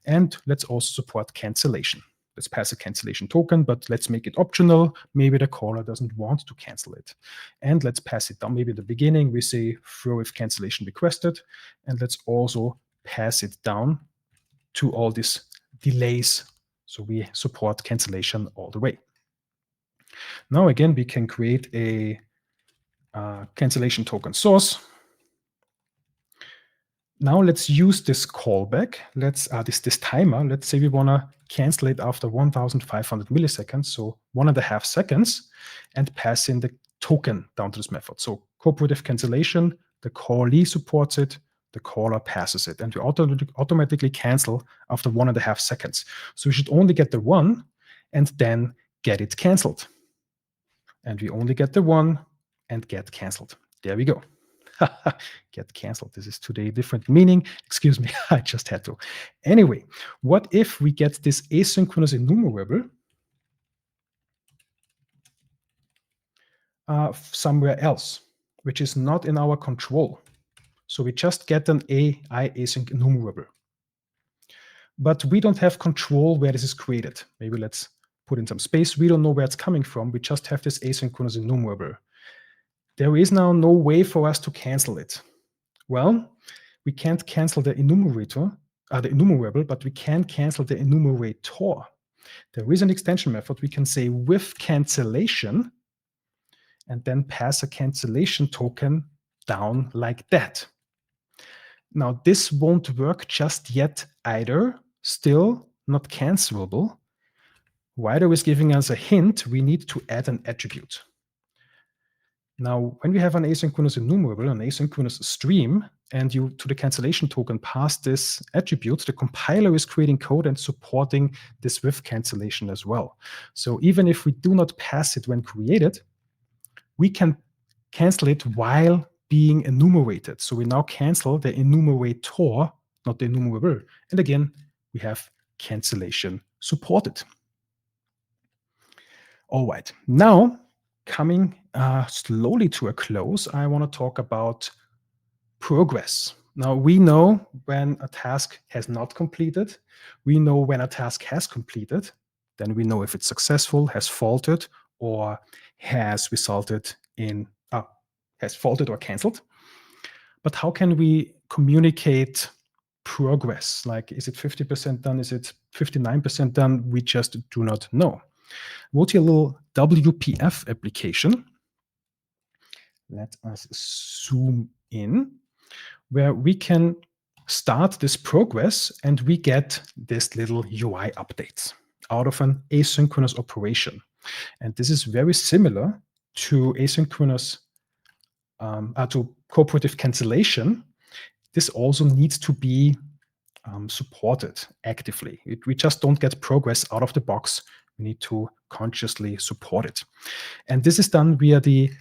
And let's also support cancellation. Let's pass a cancellation token, but let's make it optional. Maybe the caller doesn't want to cancel it. And let's pass it down. Maybe at the beginning we say throw if cancellation requested. And let's also pass it down to all these delays. So we support cancellation all the way. Now again, we can create a cancellation token source. Now let's use this callback. Let's this timer. Let's say we want to cancel it after 1,500 milliseconds, so 1.5 seconds, and pass in the token down to this method. So cooperative cancellation, the callee supports it, the caller passes it, and we automatically cancel after 1.5 seconds. So we should only get the 1 and then get it canceled. And we only get the 1 and get canceled. There we go. Get canceled. This is today a different meaning. Excuse me, I just had to. Anyway, what if we get this asynchronous enumerable somewhere else, which is not in our control? So we just get an async enumerable. But we don't have control where this is created. Maybe let's put in some space. We don't know where it's coming from. We just have this asynchronous enumerable. There is now no way for us to cancel it. Well, we can't cancel the enumerator, the enumerable, but we can cancel the enumerator. There is an extension method. We can say with cancellation and then pass a cancellation token down like that. Now, this won't work just yet either. Still not cancelable. Wider is giving us a hint. We need to add an attribute. Now, when we have an asynchronous enumerable, an asynchronous stream, and you to the cancellation token pass this attribute, the compiler is creating code and supporting this with cancellation as well. So even if we do not pass it when created, we can cancel it while being enumerated. So we now cancel the enumerator, not the enumerable. And again, we have cancellation supported. All right, now coming slowly to a close, I want to talk about progress. Now we know when a task has not completed. We know when a task has completed. Then we know if it's successful, has faulted, or has resulted in, has faulted or canceled. But how can we communicate progress? Like, is it 50% done? Is it 59% done? We just do not know. Wrote here a little WPF application. Let us zoom in, where we can start this progress and we get this little UI updates out of an asynchronous operation. And this is very similar to asynchronous, to cooperative cancellation. This also needs to be supported actively. We just don't get progress out of the box. We need to consciously support it. And this is done via the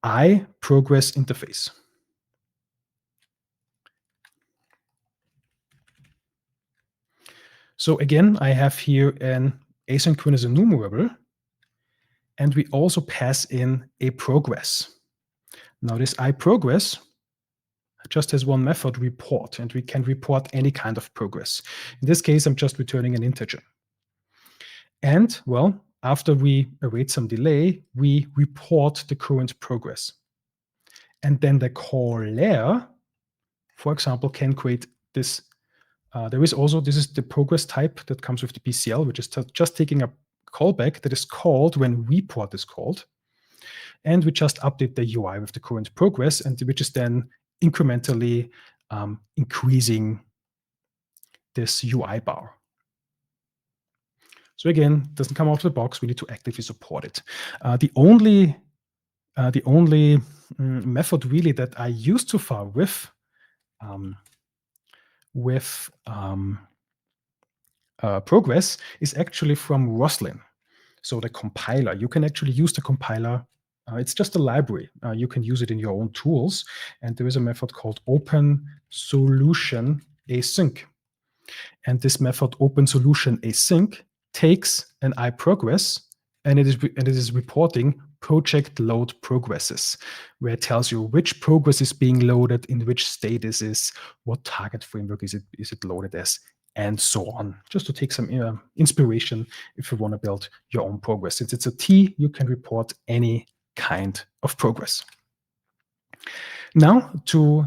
iProgress interface. So again, I have here an asynchronous enumerable, and we also pass in a progress. Now this iProgress just has one method, report, and we can report any kind of progress. In this case, I'm just returning an integer. And well, after we await some delay, we report the current progress. And then the caller, for example, can create this. There is also, this is the progress type that comes with the BCL, which is just taking a callback that is called when report is called. And we just update the UI with the current progress, and which is then incrementally increasing this UI bar. So again, it doesn't come out of the box. We need to actively support it. The only method really that I used so far with progress is actually from Roslyn. So the compiler, you can actually use the compiler. It's just a library. You can use it in your own tools. And there is a method called open solution async. And this method open solution async takes an iProgress, and it is reporting project load progresses, where it tells you which progress is being loaded, in which state this is, what target framework is it loaded as, and so on. Just to take some inspiration if you want to build your own progress. Since it's a T, you can report any kind of progress. Now to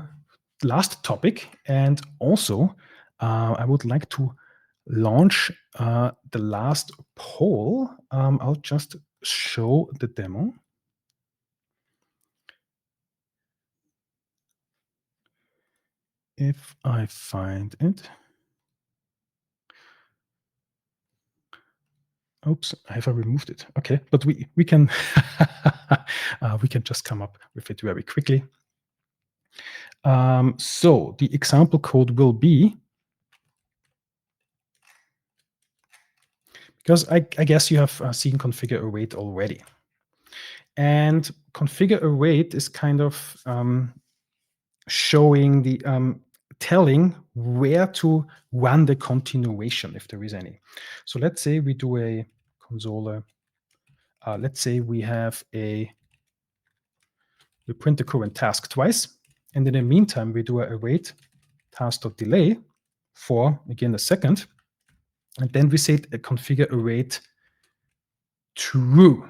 last topic, and also I would like to launch the last poll. I'll just show the demo. If I find it. Oops, have I removed it? Okay, but we can we can just come up with it very quickly. So the example code will be, because I guess you have seen configure await already. And configure await is kind of showing the telling where to run the continuation, if there is any. So let's say we do a console. Let's say we print the current task twice, and in the meantime we do a await task.delay for again a second, and then we set a configure await true.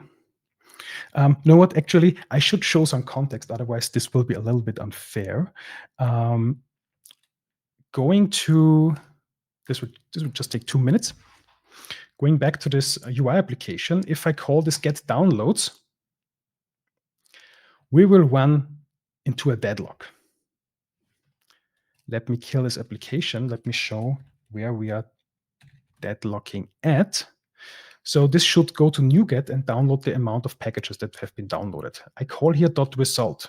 You know what? Actually, I should show some context. Otherwise, this will be a little bit unfair. Going to this would just take 2 minutes. Going back to this UI application, if I call this get downloads, we will run into a deadlock. Let me kill this application. Let me show where we are deadlocking at. So this should go to NuGet and download the amount of packages that have been downloaded. I call here .result.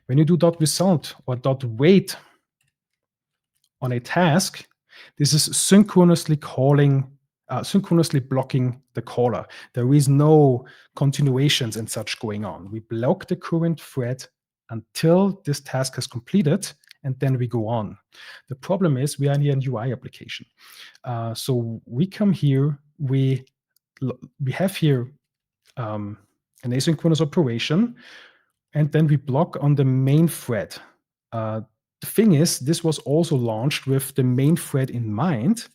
When you do .result or .wait on a task, this is synchronously blocking the caller. There is no continuations and such going on. We block the current thread until this task has completed, and then we go on. The problem is we are in an UI application. So we come here, we have here an asynchronous operation, and then we block on the main thread. The thing is, this was also launched with the main thread in mind.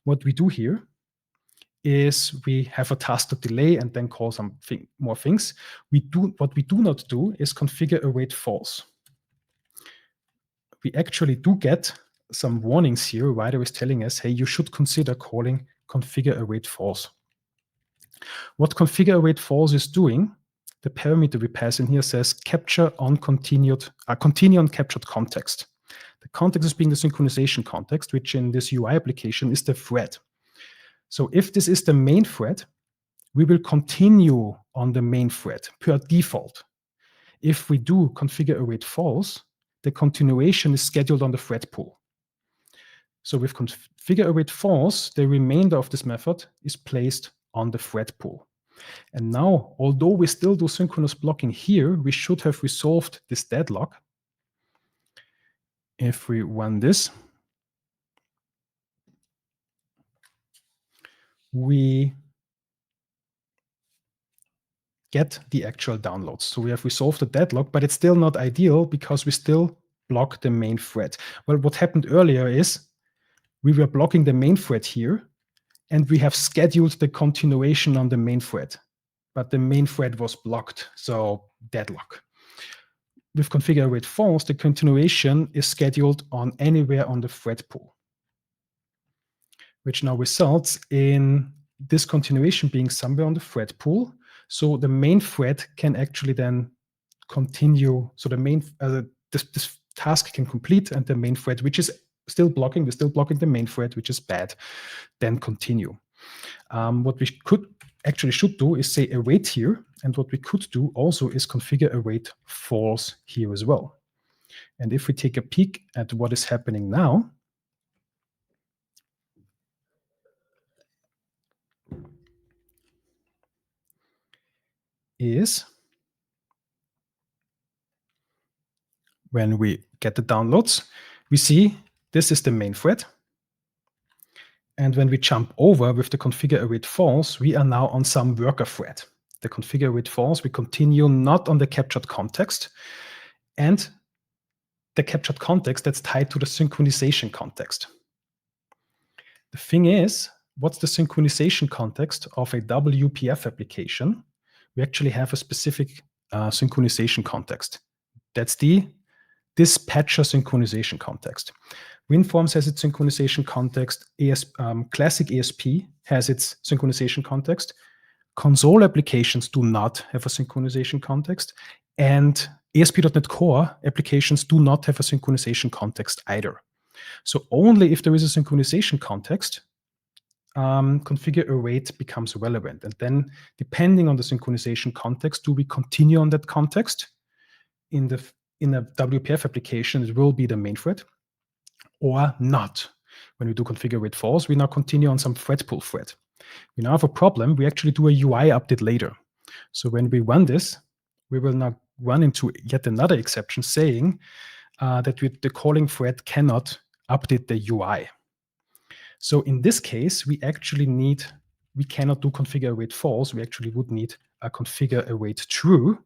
What we do here is we have a task to delay and then call some more things. What we do not do is configure await false. We actually do get some warnings here. Rider is telling us, hey, you should consider calling configure await false. What configure await false is doing, the parameter we pass in here says capture on continue on captured context. The context is being the synchronization context, which in this UI application is the thread. So if this is the main thread, we will continue on the main thread per default. If we do configure await false, the continuation is scheduled on the thread pool. So with configure await false, the remainder of this method is placed on the thread pool. And now, although we still do synchronous blocking here, we should have resolved this deadlock. If we run this, we get the actual downloads. So we have resolved the deadlock, but it's still not ideal because we still block the main thread. Well, what happened earlier is we were blocking the main thread here, and we have scheduled the continuation on the main thread, but the main thread was blocked, so deadlock. With configure await false, the continuation is scheduled on anywhere on the thread pool, which now results in this continuation being somewhere on the thread pool. So the main thread can actually then continue. So the main this task can complete, and the main thread, which is still blocking, we're still blocking the main thread, which is bad, then continue. What we should do is say await here, and what we could do also is configure await false here as well. And if we take a peek at what is happening now, is when we get the downloads, we see this is the main thread. And when we jump over with the configure await false, we are now on some worker thread. The configure await false, we continue not on the captured context, and the captured context that's tied to the synchronization context. The thing is, what's the synchronization context of a WPF application? We actually have a specific synchronization context. That's the dispatcher synchronization context. WinForms has its synchronization context. Classic ASP has its synchronization context. Console applications do not have a synchronization context. And ASP.NET Core applications do not have a synchronization context either. So only if there is a synchronization context, configure await becomes relevant. And then depending on the synchronization context, do we continue on that context? In a WPF application, it will be the main thread or not. When we do configure await false, we now continue on some thread pool thread. We now have a problem. We actually do a UI update later. So when we run this, we will now run into yet another exception saying that the calling thread cannot update the UI. So in this case, we cannot do configure await false. We actually would need a configure await true,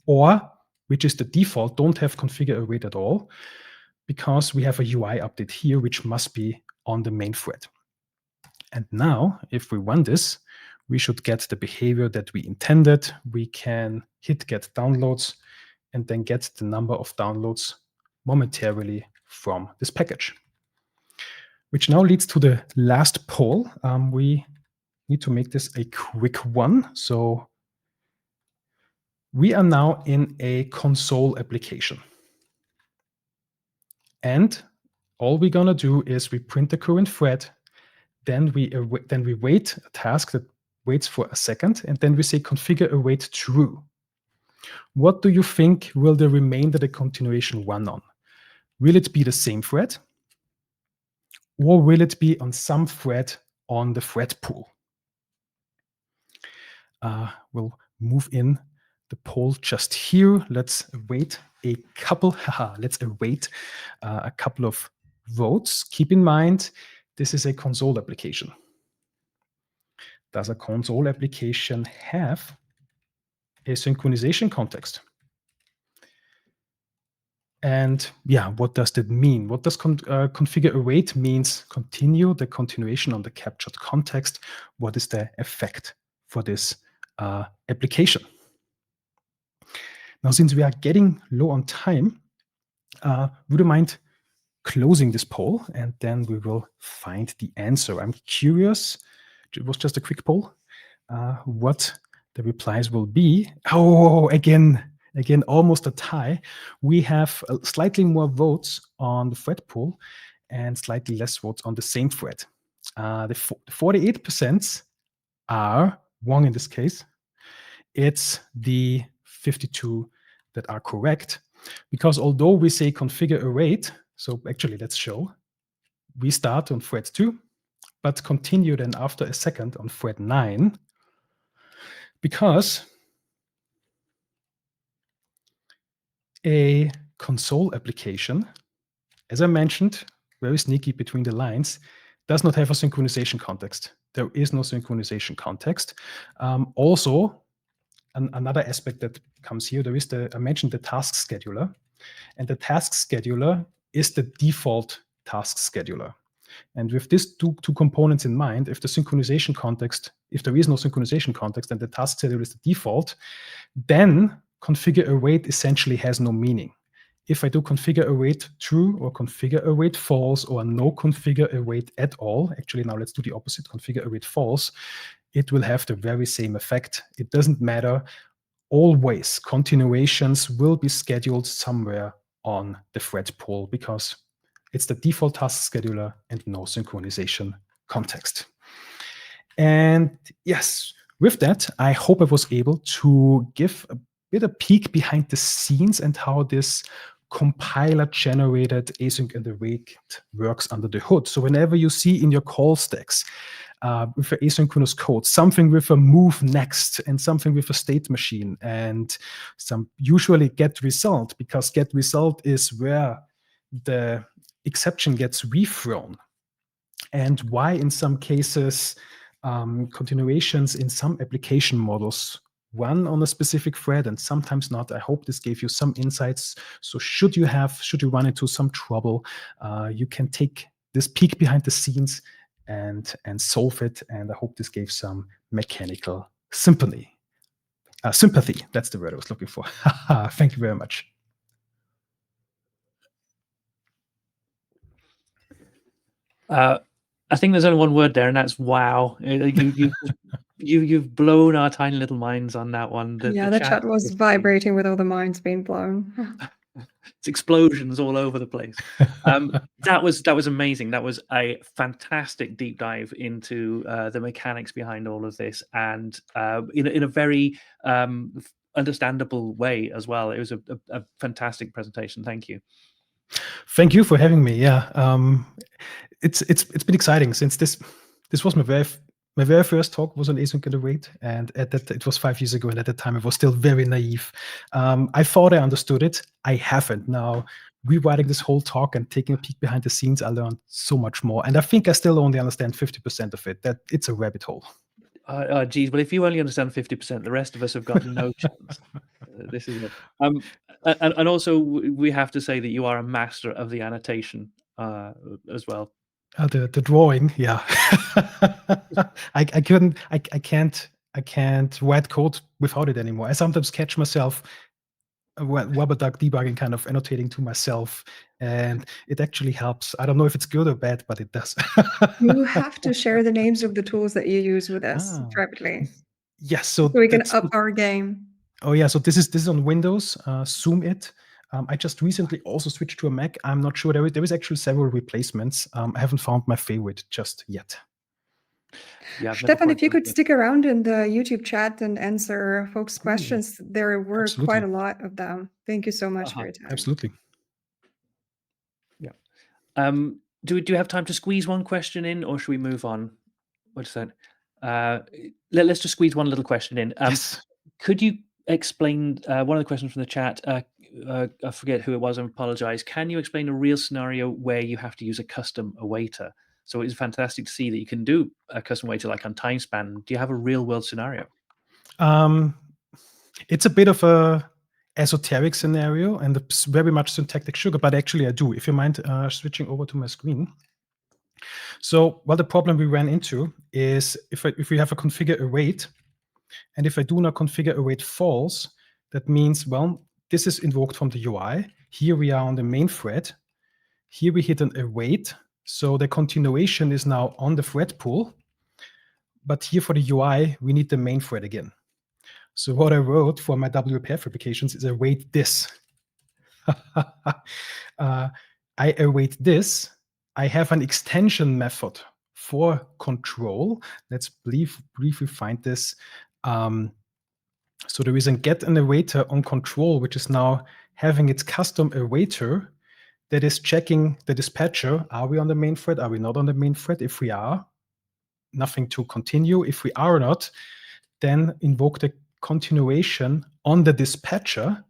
or, which is the default, don't have configure await at all, because we have a UI update here, which must be on the main thread. And now, if we run this, we should get the behavior that we intended. We can hit get downloads and then get the number of downloads momentarily from this package. Which now leads to the last poll. We need to make this a quick one. So we are now in a console application. And all we're gonna do is we print the current thread, then we wait a task that waits for a second, and then we say configure await true. What do you think will the remainder of the continuation run on? Will it be the same thread? Or will it be on some thread on the thread pool? We'll move in the poll just here. Let's await a couple of votes. Keep in mind, this is a console application. Does a console application have a synchronization context? And yeah, what does that mean? What does configure await means? Continue the continuation on the captured context. What is the effect for this application? Now, since we are getting low on time, would you mind closing this poll, and then we will find the answer? I'm curious. It was just a quick poll. What the replies will be. Oh, again, almost a tie. We have slightly more votes on the thread pool and slightly less votes on the same thread. The 48% are wrong in this case. It's the 52 that are correct, because although we say configure await, so actually let's show, we start on thread 2, but continue then after a second on thread 9, because a console application, as I mentioned, very sneaky between the lines, does not have a synchronization context. There is no synchronization context. Also, another aspect that comes here, there is I mentioned the task scheduler, and the task scheduler is the default task scheduler. And with these two components in mind, if there is no synchronization context and the task scheduler is the default, then configure await essentially has no meaning. If I do configure await true or configure await false or no configure await at all, actually now let's do the opposite, configure await false, it will have the very same effect. It doesn't matter. Always continuations will be scheduled somewhere on the thread pool because it's the default task scheduler and no synchronization context. And yes, with that, I hope I was able to give a bit of peek behind the scenes and how this compiler-generated async and await works under the hood. So whenever you see in your call stacks with an asynchronous code, something with a move next and something with a state machine and some usually get result, because get result is where the exception gets rethrown, and why in some cases continuations in some application models run on a specific thread and sometimes not. I hope this gave you some insights. So should you run into some trouble, you can take this peek behind the scenes and solve it. And I hope this gave some mechanical sympathy. That's the word I was looking for. Thank you very much. I think there's only one word there, and that's wow. You've blown our tiny little minds on that one. The chat was vibrating with all the minds being blown. It's explosions all over the place. That was amazing. That was a fantastic deep dive into the mechanics behind all of this, and in a very understandable way as well. It was a fantastic presentation. Thank you. Thank you for having me. Yeah, it's been exciting since this was my very first talk was on async and await, and it was 5 years ago, and at that time I was still very naive. I thought I understood it. I haven't. Now, rewriting this whole talk and taking a peek behind the scenes, I learned so much more, and I think I still only understand 50% of it. That it's a rabbit hole. Geez, well, if you only understand 50%, the rest of us have got no chance. This is it. And also, we have to say that you are a master of the annotation as well. The drawing, yeah. I can't write code without it anymore. I sometimes catch myself rubber duck debugging, kind of annotating to myself, and it actually helps. I don't know if it's good or bad, but it does. You have to share the names of the tools that you use with us privately. Yes, so we can up our game. Oh yeah, so this is on Windows. Zoom it. I just recently also switched to a Mac. I'm not sure. There is actually several replacements. I haven't found my favorite just yet. Yeah, Stefan, if you could stick around in the YouTube chat and answer folks' questions, there were quite a lot of them. Thank you so much for your time. Absolutely. Yeah. Do you have time to squeeze one question in, or should we move on? What's that? Let's just squeeze one little question in. Yes. Could you explain one of the questions from the chat? I forget who it was. I apologize. Can you explain a real scenario where you have to use a custom awaiter? So it's fantastic to see that you can do a custom awaiter like on timespan. Do you have a real world scenario? It's a bit of a esoteric scenario and it's very much syntactic sugar, but actually I do. If you mind switching over to my screen. So the problem we ran into is if we have a configure await, and if I do not configure await false, that means, well, this is invoked from the UI. Here we are on the main thread. Here we hit an await. So the continuation is now on the thread pool. But here for the UI, we need the main thread again. So what I wrote for my WPF applications is await this. I await this. I have an extension method for control. Let's briefly find this. So there is a get an awaiter on control, which is now having its custom awaiter that is checking the dispatcher. Are we on the main thread? Are we not on the main thread? If we are, nothing to continue. If we are not, then invoke the continuation on the dispatcher,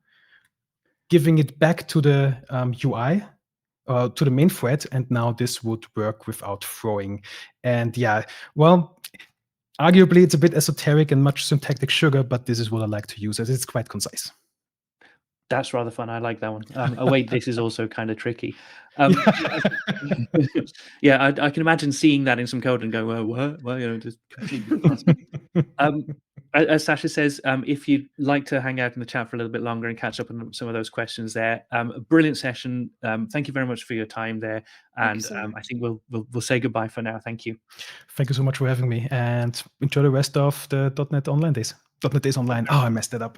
giving it back to the UI, to the main thread, and now this would work without throwing. And yeah, well, arguably it's a bit esoteric and much syntactic sugar, but this is what I like to use as it's quite concise. That's rather fun. I like that one. Await this is also kind of tricky. Yeah, I can imagine seeing that in some code and going, well, what? You know, just as Sasha says, if you'd like to hang out in the chat for a little bit longer and catch up on some of those questions there, a brilliant session. Thank you very much for your time there, and I think we'll say goodbye for now. Thank you. Thank you so much for having me, and enjoy the rest of the .NET Online days. .NET Days Online. Oh, I messed it up.